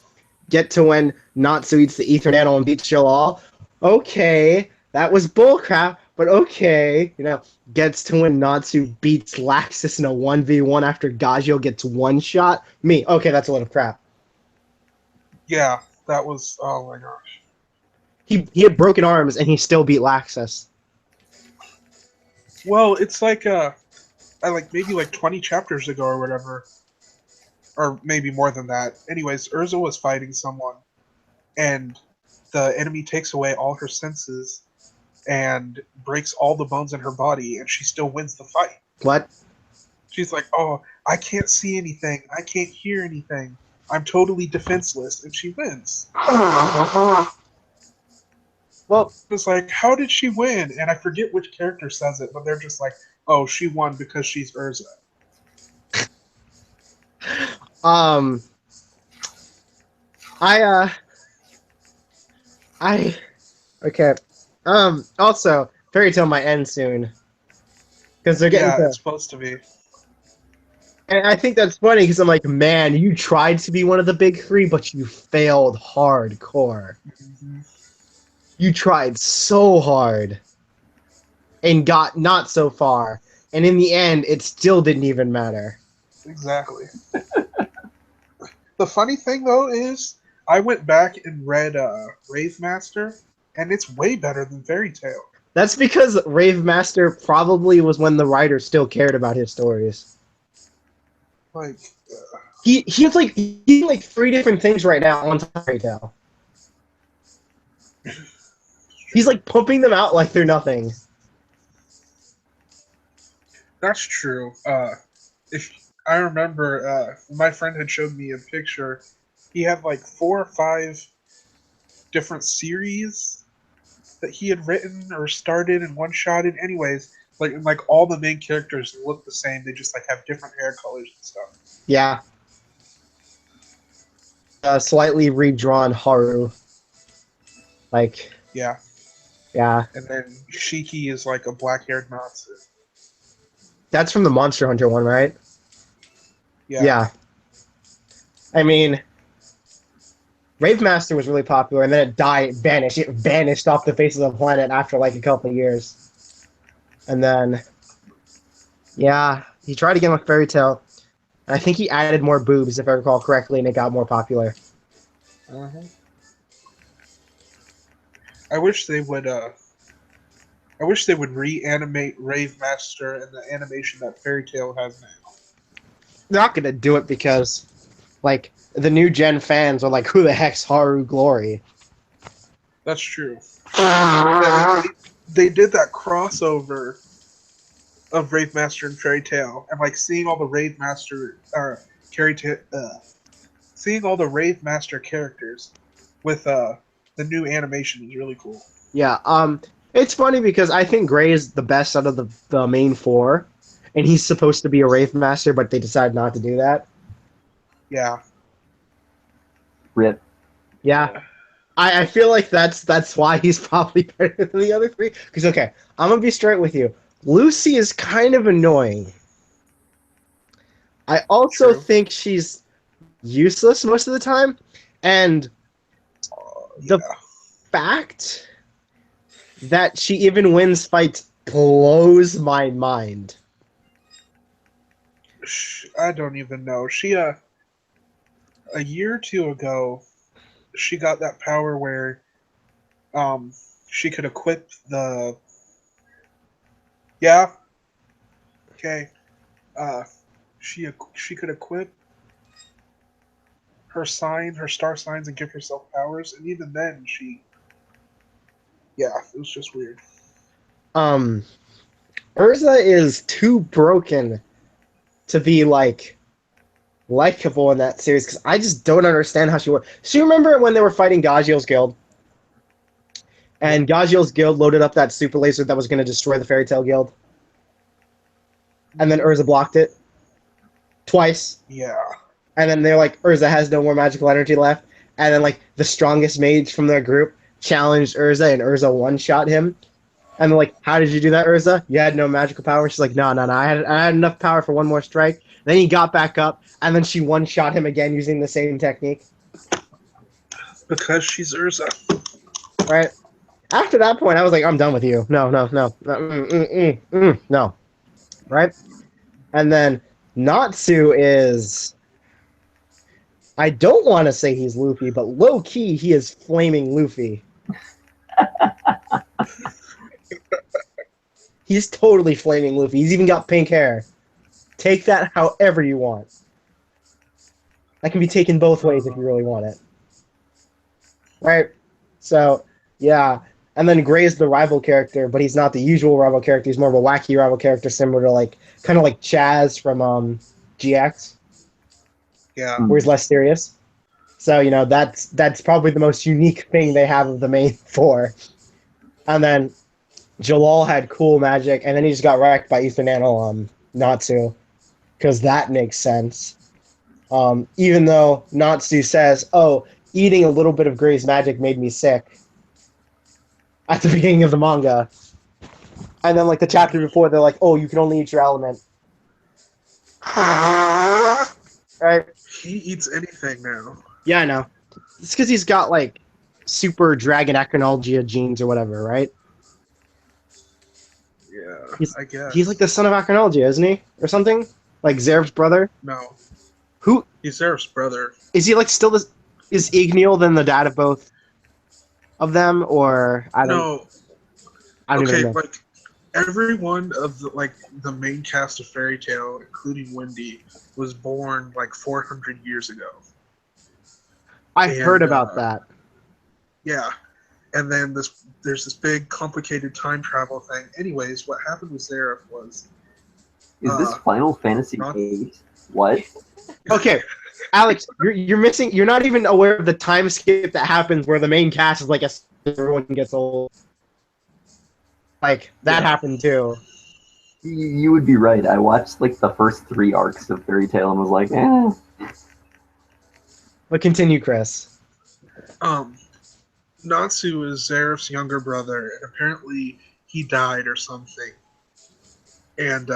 get to when Natsu eats the Ether Nano and beats Jalal. Okay, that was bullcrap, but okay. You know, gets to when Natsu beats Laxus in a 1v1 after Gajio gets one shot. Me, okay, that's a lot of crap. Yeah, that was, oh my gosh. He had broken arms and he still beat Laxus. Well, it's like, like maybe like 20 chapters ago or whatever. Or maybe more than that. Anyways, Urza was fighting someone, and the enemy takes away all her senses and breaks all the bones in her body, and she still wins the fight. What? She's like, oh, I can't see anything. I can't hear anything. I'm totally defenseless, and she wins. Well, It's like, how did she win? And I forget which character says it, but they're just like, oh, she won because she's Urza. um, okay. Also, Fairy Tail might end soon because they're getting Yeah, to. it's supposed to be. And I think that's funny because I'm like, man, you tried to be one of the big three, but you failed hardcore. Mm-hmm. You tried so hard and got not so far. And in the end, it still didn't even matter. Exactly. The funny thing, though, is I went back and read Rave Master, and it's way better than Fairy Tail. That's because Rave Master probably was when the writer still cared about his stories. Like, He's like 3 different things right now on Fairy Tail. He's like pumping them out like they're nothing. that's true. If I remember, my friend had showed me a picture. He had like 4 or 5 different series that he had written or started and one-shotted. Anyways, like all the main characters look the same. They just like have different hair colors and stuff. Yeah. Slightly redrawn Haru. Like, Yeah. yeah. And then Shiki is like a black-haired Natsu. That's from the Monster Hunter one, right? Yeah. I mean, Rave Master was really popular, and then it died, vanished. It vanished off the face of the planet after like a couple of years. And then, yeah, he tried again with Fairy Tail. I think he added more boobs, if I recall correctly, and it got more popular. Uh-huh. I wish they would reanimate Rave Master and the animation that Fairy Tail has now. They're not gonna do it because, like, the new gen fans are like, "Who the heck's Haru Glory?" That's true. They did that crossover of Rave Master and Fairy Tail, and like seeing all the Rave Master seeing all the Rave Master characters with the new animation was really cool. Yeah. It's funny because I think Gray is the best out of the main 4, and he's supposed to be a Rave Master, but they decided not to do that. Yeah. Rip. Yeah. I feel like that's why he's probably better than the other 3. Because, okay, I'm going to be straight with you. Lucy is kind of annoying. I also think she's useless most of the time. And the fact that she even wins fights blows my mind. I don't even know. She a year or 2 ago, she got that power where she could equip the she could equip her star signs, and give herself powers, and even then it was just weird. Urza is too broken to be like likable in that series because I just don't understand how she works. So you remember when they were fighting Gagio's guild? And Gagio's guild loaded up that super laser that was going to destroy the Fairy Tail guild? And then Urza blocked it? Twice? Yeah. And then they're like, Urza has no more magical energy left. And then like the strongest mage from their group challenged Urza, and Urza one-shot him. And they're like, how did you do that, Urza? You had no magical power? She's like, no. I had enough power for one more strike. Then he got back up, and then she one-shot him again using the same technique. Because she's Urza. Right? After that point, I was like, I'm done with you. No. No. Right? And then Natsu is... I don't want to say he's Luffy, but low-key, he is flaming Luffy. He's totally flaming Luffy. He's even got pink hair. Take that however you want. That can be taken both ways if you really want it. Right? So, yeah. And then Gray's the rival character, but he's not the usual rival character. He's more of a wacky rival character, similar to kind of like Chaz from GX. Yeah. Where he's less serious. So, that's probably the most unique thing they have of the main four. And then Jalal had cool magic, and then he just got wrecked by Ether Nano Natsu, because that makes sense. Even though Natsu says, "Oh, eating a little bit of Gray's magic made me sick," at the beginning of the manga, and then like the chapter before, they're like, "Oh, you can only eat your element." Right? He eats anything now. Yeah, I know. It's because he's got like super dragon Arcanuschat genes or whatever, right? Yeah, He's I guess. he's like the son of Arcanuschat, isn't he, or something? Like Zeref's brother. No, Who he's Zeref's brother. is he? Like still this? Is Igneal then the dad of both of them, or I don't? No, I don't okay, even know. like every one of the main cast of Fairy Tail, including Wendy, was born like 400 years ago. I've heard about that. Yeah, and then there's this big complicated time travel thing. Anyways, what happened with Zeref was Is this Final Fantasy not- VIII? What? Okay, Alex, you're missing. You're not even aware of the time skip that happens where the main cast is like everyone gets old. Like that happened too. You would be right. I watched like the first 3 arcs of Fairy Tail and was like, eh. But continue, Chris. Natsu is Zeref's younger brother, and apparently he died or something. And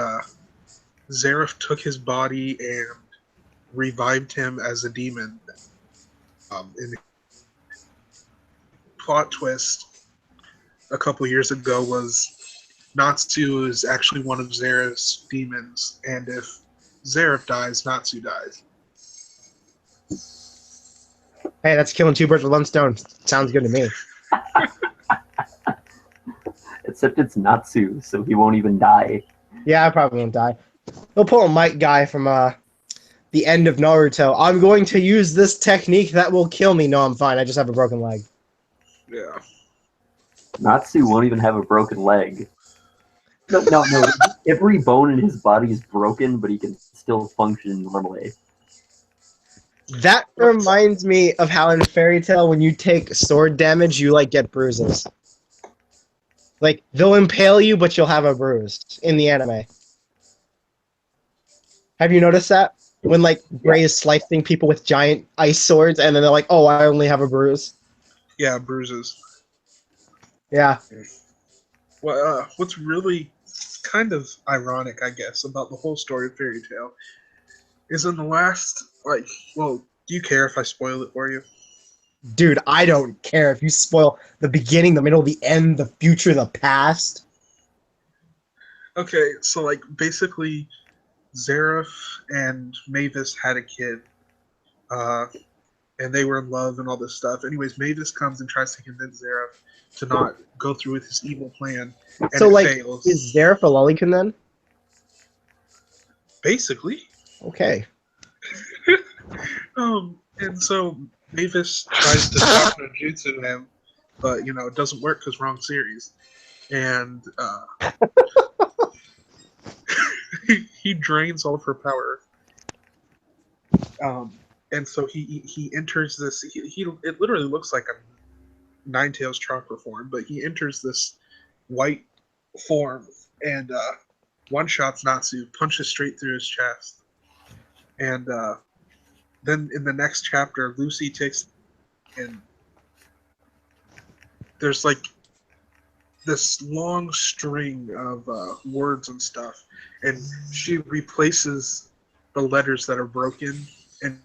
Zeref took his body and revived him as a demon. In plot twist a couple years ago was Natsu is actually one of Zeref's demons, and if Zeref dies, Natsu dies. Hey, that's killing 2 birds with 1 stone. Sounds good to me. Except it's Natsu, so he won't even die. Yeah, I probably won't die. He'll pull a Might Guy from the end of Naruto. I'm going to use this technique that will kill me. No, I'm fine. I just have a broken leg. Yeah. Natsu won't even have a broken leg. No. Every bone in his body is broken, but he can still function normally. That reminds me of how in Fairy Tail, when you take sword damage, you like get bruises. Like they'll impale you, but you'll have a bruise in the anime. Have you noticed that? When like Gray is slicing people with giant ice swords, and then they're like, "Oh, I only have a bruise." Yeah, bruises. Yeah. Well, what's really kind of ironic, I guess, about the whole story of Fairy Tail is in the last, do you care if I spoil it for you? Dude, I don't care if you spoil the beginning, the middle, the end, the future, the past. Okay, so basically, Zeref and Mavis had a kid, and they were in love and all this stuff. Anyways, Mavis comes and tries to convince Zeref to not go through with his evil plan, and So, it fails. is Zeref a lollykin then? Basically. Okay. And so Mavis tries to stop no jutsu him, but it doesn't work because wrong series. And he drains all of her power. And so he enters this. It literally looks like a Ninetales chakra form, but he enters this white form and one shots Natsu, punches straight through his chest, and then in the next chapter, Lucy takes and there's this long string of words and stuff, and she replaces the letters that are broken and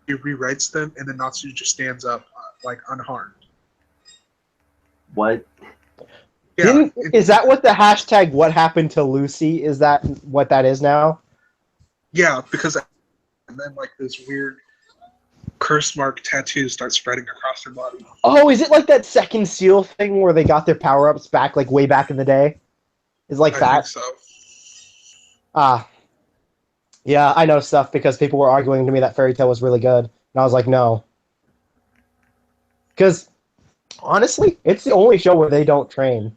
she rewrites them, and then Natsu just stands up unharmed. What? Yeah, Is that what the hashtag "What happened to Lucy"? Is that what that is now? yeah, because and then this weird curse mark tattoo starts spreading across her body. Oh, is it like that second seal thing where they got their power ups back, like way back in the day? Is like I that? think so. Ah, yeah, I know stuff because people were arguing to me that Fairy Tail was really good, and I was like, no, because honestly, it's the only show where they don't train.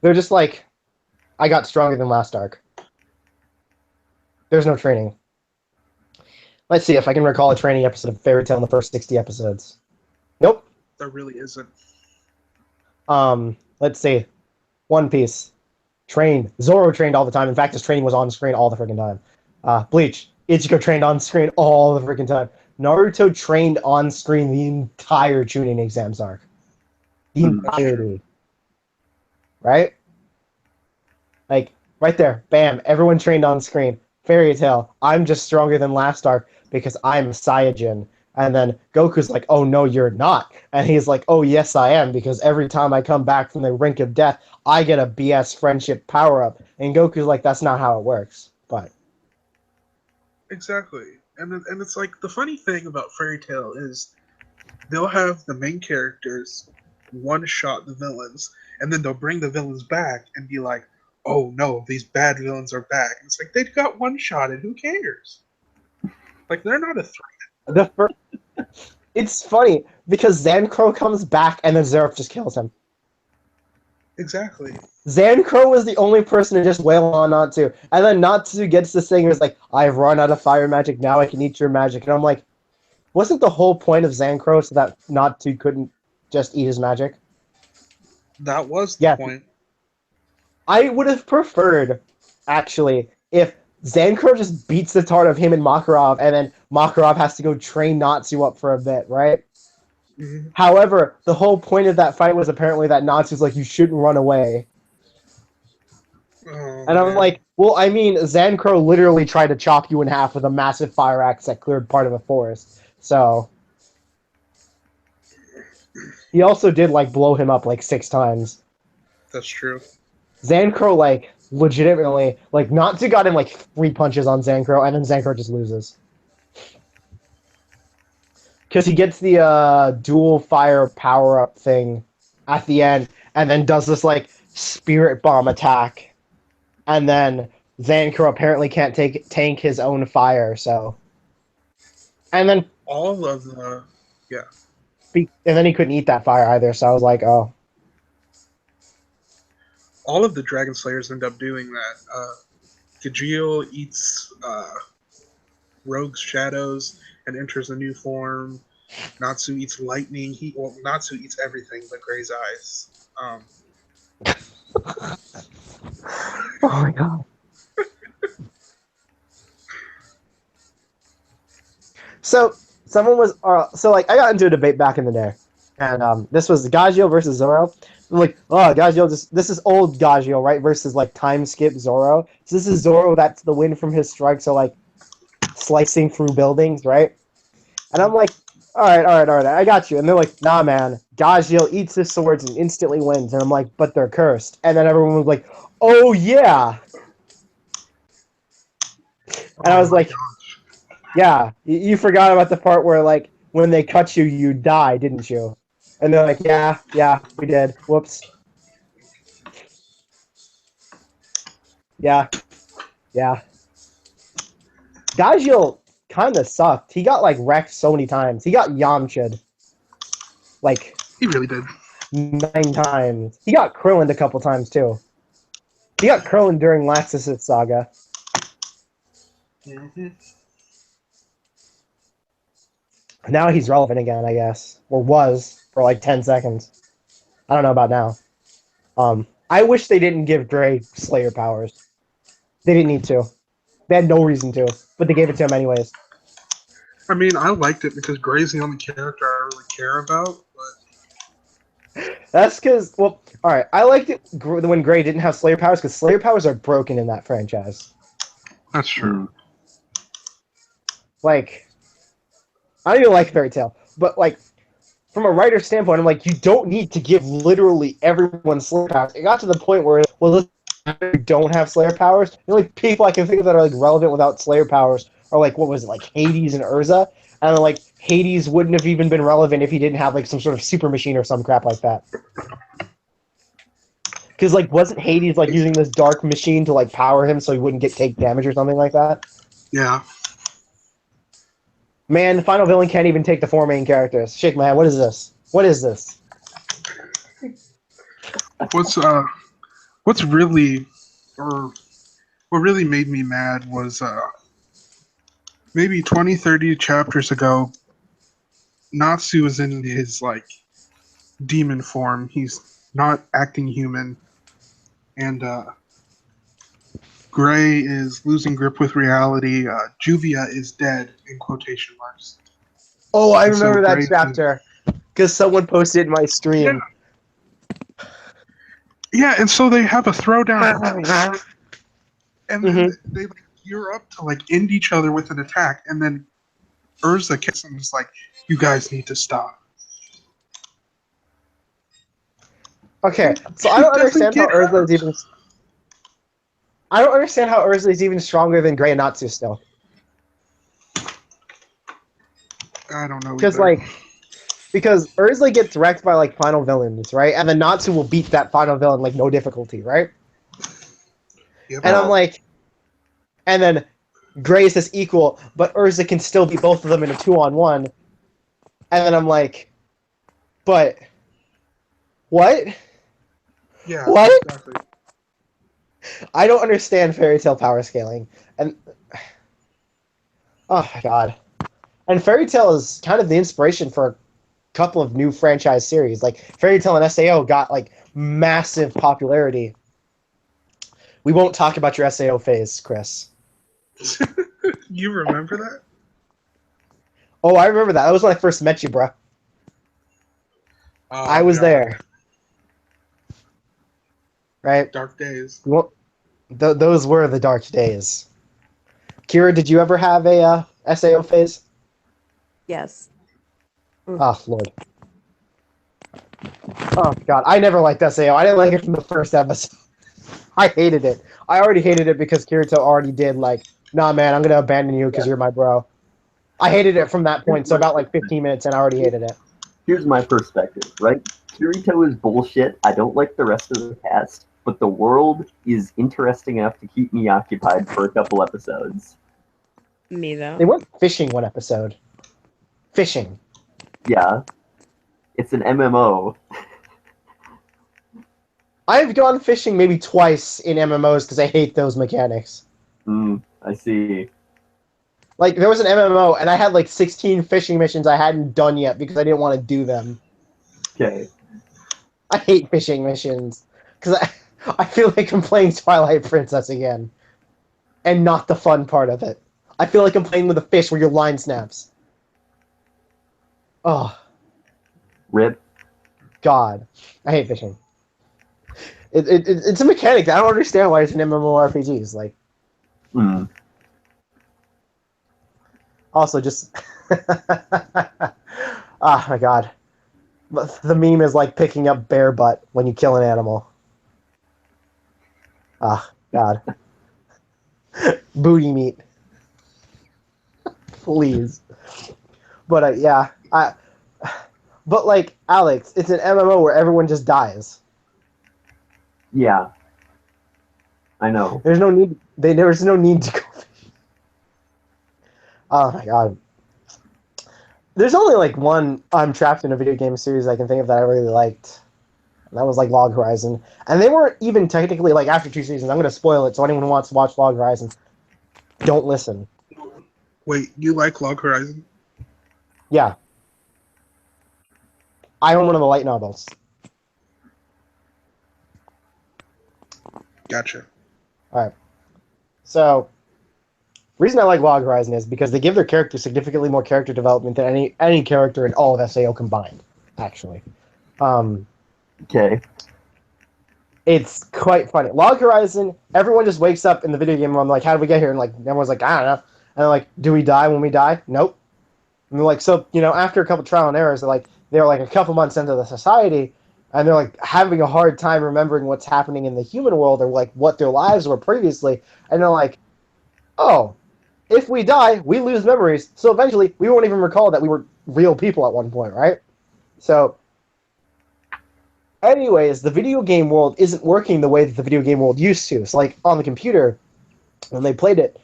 They're just like, I got stronger than last arc. There's no training. Let's see if I can recall a training episode of Fairy Tail in the first 60 episodes. Nope. There really isn't. Let's see. One Piece. Trained. Zoro trained all the time. In fact, his training was on screen all the freaking time. Bleach. Ichigo trained on screen all the freaking time. Naruto trained on screen the entire Chunin exams arc. The entirety. Right? Like, right there. Bam. Everyone trained on screen. Fairy Tail. I'm just stronger than last arc because I'm Saiyajin. And then Goku's like, oh, no, you're not. And he's like, oh, yes, I am, because every time I come back from the rink of death, I get a BS friendship power-up. And Goku's like, that's not how it works. But Exactly. And it's like, the funny thing about Fairy Tail is they'll have the main characters one-shot the villains, and then they'll bring the villains back and be like, oh, no, these bad villains are back. And it's like, they got one-shotted. Who cares? Like, they're not a threat. It's funny because Zancro comes back and then Zeref just kills him. Exactly. Zancro was the only person to just wail on Natsu, and then Natsu gets this thing where it's like, I've run out of fire magic, now I can eat your magic. And I'm like, wasn't the whole point of Zancro so that Natsu couldn't just eat his magic? That was the point. I would have preferred, actually, if Zancro just beats the tar of him and Makarov, and then Makarov has to go train Natsu up for a bit, right? Mm-hmm. However, the whole point of that fight was apparently that Natsu's like, you shouldn't run away. Oh, and I'm like, well, I mean, Zancro literally tried to chop you in half with a massive fire axe that cleared part of a forest. So he also did, like, blow him up, like, 6 times. That's true. Zancro, like, legitimately, like, Natsu got him, like, 3 punches on Zancro, and then Zancro just loses. Because he gets the dual fire power-up thing at the end, and then does this, like, spirit bomb attack. And then Zancro apparently can't tank his own fire, so... And then... All of the... Yeah. And then he couldn't eat that fire either, so I was like, oh. All of the Dragon Slayers end up doing that. Gajeel eats Rogue's shadows and enters a new form. Natsu eats lightning. Natsu eats everything but Grey's eyes. Oh my god. So, someone was... I got into a debate back in the day. And this was Gajeel versus Zoro. I'm like, oh, Gajeel this is old Gajeel, right? Versus, like, time skip Zoro. So this is Zoro, that's the win from his strike, so, like, slicing through buildings, right? And I'm like, alright, I got you. And they're like, nah, man, Gajeel eats his swords and instantly wins. And I'm like, but they're cursed. And then everyone was like, oh, yeah! And I was like, yeah, you forgot about the part where, like, when they cut you, you die, didn't you? And they're like, yeah, we did. Whoops. Yeah. Gajeel kind of sucked. He got, like, wrecked so many times. He got Yamcha'd. Like... He really did. 9 times. He got Krillin a couple times, too. He got Krillin during Laxus' saga. Mm-hmm. Now he's relevant again, I guess. Or was, for like 10 seconds. I don't know about now. I wish they didn't give Grey Slayer powers. They didn't need to. They had no reason to, but they gave it to him anyways. I mean, I liked it because Grey's the only character I really care about, but... That's because, well, alright, I liked it when Grey didn't have Slayer powers, because Slayer powers are broken in that franchise. That's true. Like... I don't even like Fairy Tail, but, like, from a writer's standpoint, I'm like, you don't need to give literally everyone Slayer powers. It got to the point where, well, don't have Slayer powers. The only people I can think of that are, like, relevant without Slayer powers are, like, what was it, like, Hades and Urza? And, like, Hades wouldn't have even been relevant if he didn't have, like, some sort of super machine or some crap like that. Because, like, wasn't Hades, like, using this dark machine to, like, power him so he wouldn't take damage or something like that? Yeah. Man, the final villain can't even take the 4 main characters. Shit, man, what is this? What is this? What's really, or what really made me mad was maybe 20, 30 chapters ago, Natsu is in his like demon form. He's not acting human, and Gray is losing grip with reality. Juvia is dead in quotation marks. Oh, I And so remember that Gray- chapter because someone posted in my stream. Yeah, and so they have a throwdown, and then Mhm. they like gear up to like end each other with an attack, and then Urza kicks him and is like, "You guys need to stop." Okay, so She I don't doesn't understand how get Urza hurt. is even. I don't understand how Urza is even stronger than Grey and Natsu still. I don't know Because either. because Urza gets wrecked by like final villains, right? And then Natsu will beat that final villain like no difficulty, right? Yep. And I'm like, and then Grey is this equal, but Urza can still beat both of them in a 2-on-1. And then I'm like, but what? Yeah. What? Exactly. I don't understand fairy tale power scaling. And oh my god. And Fairy Tail is kind of the inspiration for a couple of new franchise series. Like Fairy Tail and SAO got like massive popularity. We won't talk about your SAO phase, Chris. You remember that? Oh, I remember that. That was when I first met you, bro. Oh, I was God. there. Right? Dark days. We won't, those were the dark days. Kira, did you ever have a SAO phase? Yes. Oh, Lord. Oh, God. I never liked SAO. I didn't like it from the first episode. I hated it. I already hated it because Kirito already did, like, nah, man, I'm going to abandon you because you're my bro. I hated it from that point, so about, like, 15 minutes, and I already hated it. Here's my perspective, right? Kirito is bullshit. I don't like the rest of the cast, but the world is interesting enough to keep me occupied for a couple episodes. Me though. They went fishing one episode. Fishing. Yeah. It's an MMO. I've gone fishing maybe twice in MMOs because I hate those mechanics. I see. Like, there was an MMO, and I had, like, 16 fishing missions I hadn't done yet because I didn't want to do them. Okay. I hate fishing missions. Because I feel like I'm playing Twilight Princess again. And not the fun part of it. I feel like I'm playing with a fish where your line snaps. Oh, Rip. God. I hate fishing. It's a mechanic that I don't understand why it's in MMORPGs. Like, also just... Ah, my God. The meme is like picking up bear butt when you kill an animal. Ah, God. Booty meat. Please. But, yeah. But, like, Alex, it's an MMO where everyone just dies. Yeah. I know. There's no need... There's no need to go fishing. Oh, my God. There's only, like, one I'm trapped in a video game series I can think of that I really liked. And that was, like, Log Horizon. And they weren't even technically, like, after 2 seasons. I'm going to spoil it, so anyone who wants to watch Log Horizon, don't listen. Wait, you like Log Horizon? Yeah. I own one of the light novels. Gotcha. Alright. So, reason I like Log Horizon is because they give their characters significantly more character development than any character in all of SAO combined, actually. Okay. It's quite funny. Log Horizon, everyone just wakes up in the video game room like, how did we get here? And like everyone's like, I don't know. And they're like, do we die when we die? Nope. And they're like, so, after a couple trial and errors, they're like a couple months into the society, and they're like having a hard time remembering what's happening in the human world or like what their lives were previously. And they're like, oh, if we die, we lose memories. So eventually we won't even recall that we were real people at one point, right? So anyways, the video game world isn't working the way that the video game world used to. So, like, on the computer, when they played it,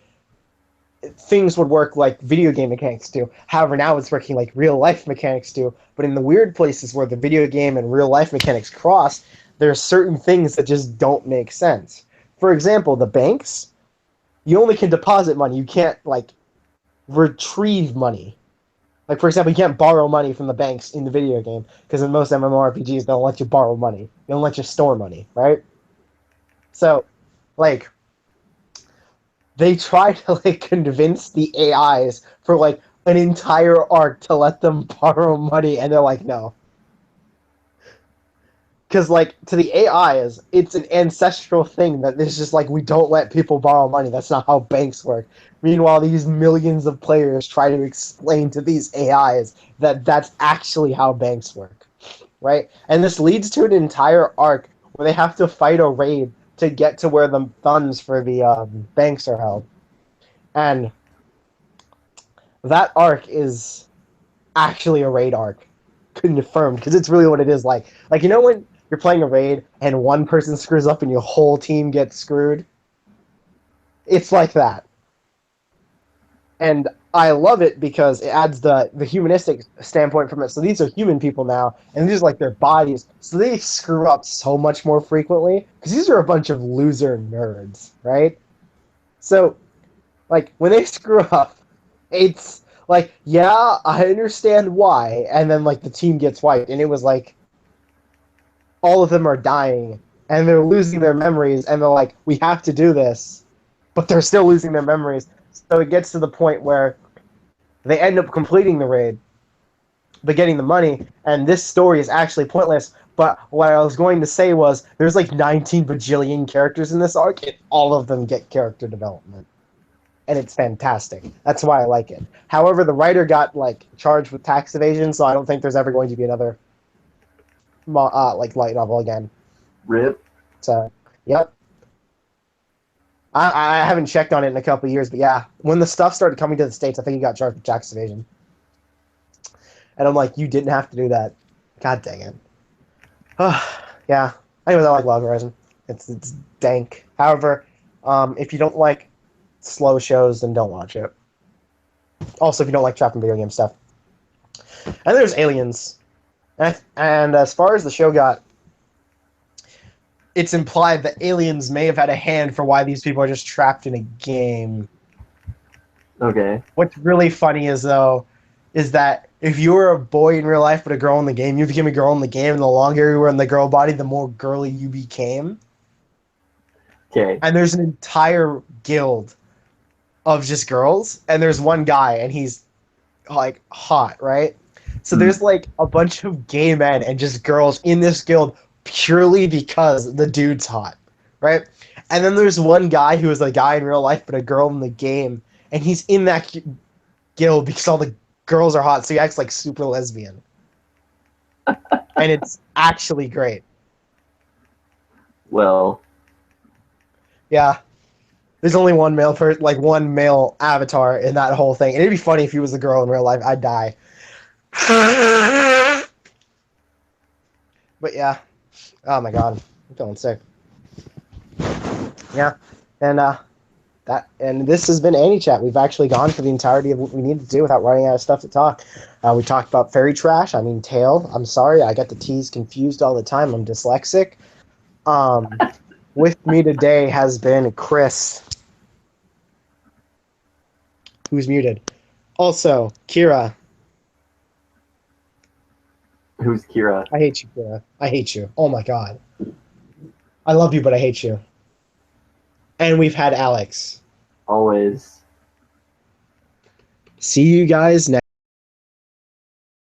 things would work like video game mechanics do. However, now it's working like real-life mechanics do. But in the weird places where the video game and real-life mechanics cross, there are certain things that just don't make sense. For example, the banks, you only can deposit money. You can't, like, retrieve money. Like, for example, you can't borrow money from the banks in the video game, because in most MMORPGs, they don't let you borrow money. They don't let you store money, right? So, like, they try to, like, convince the AIs for, like, an entire arc to let them borrow money, and they're like, no. Because, like, to the AIs, it's an ancestral thing that it's just like, we don't let people borrow money. That's not how banks work. Meanwhile, these millions of players try to explain to these AIs that that's actually how banks work, right? And this leads to an entire arc where they have to fight a raid to get to where the funds for the banks are held. And that arc is actually a raid arc. Confirmed, because it's really what it is like. Like, you know when you're playing a raid and one person screws up and your whole team gets screwed? It's like that. And I love it because it adds the humanistic standpoint from it. So these are human people now, and these are like their bodies. So they screw up so much more frequently, because these are a bunch of loser nerds, right? So, like, when they screw up, it's like, yeah, I understand why, and then, like, the team gets wiped, and it was like, all of them are dying, and they're losing their memories, and they're like, we have to do this, but they're still losing their memories. So it gets to the point where they end up completing the raid, but getting the money, and this story is actually pointless. But what I was going to say was, there's like 19 bajillion characters in this arc, and all of them get character development. And it's fantastic. That's why I like it. However, the writer got, like, charged with tax evasion, so I don't think there's ever going to be another like, light novel again. Rip. So, yep. I haven't checked on it in a couple of years, but yeah, when the stuff started coming to the States, I think he got charged with tax evasion. And I'm like, you didn't have to do that. God dang it. Yeah. Anyways, I like Log Horizon. It's dank. However, if you don't like slow shows, then don't watch it. Also, if you don't like trap and video game stuff. And there's Aliens. And as far as the show got, it's implied that aliens may have had a hand for why these people are just trapped in a game. Okay. What's really funny is, though, is that if you were a boy in real life but a girl in the game, you became a girl in the game, and the longer you were in the girl body, the more girly you became. Okay. And there's an entire guild of just girls, and there's one guy, and he's, like, hot, right? So there's, like, a bunch of gay men and just girls in this guild purely because the dude's hot, right? And then there's one guy who is a guy in real life but a girl in the game, and he's in that guild because all the girls are hot, so he acts like super lesbian. And it's actually great. Well. Yeah. There's only one one male avatar in that whole thing. And it'd be funny if he was a girl in real life. I'd die. But yeah. Oh my god. I'm feeling sick. Yeah. And this has been AnyChat. We've actually gone for the entirety of what we need to do without running out of stuff to talk. We talked about fairy trash. I mean tail. I'm sorry, I get the T's confused all the time. I'm dyslexic. With me today has been Chris, who's muted. Also, Kira. Who's Kira? I hate you, Kira. I hate you. Oh my god. I love you, but I hate you. And we've had Alex. Always. See you guys next.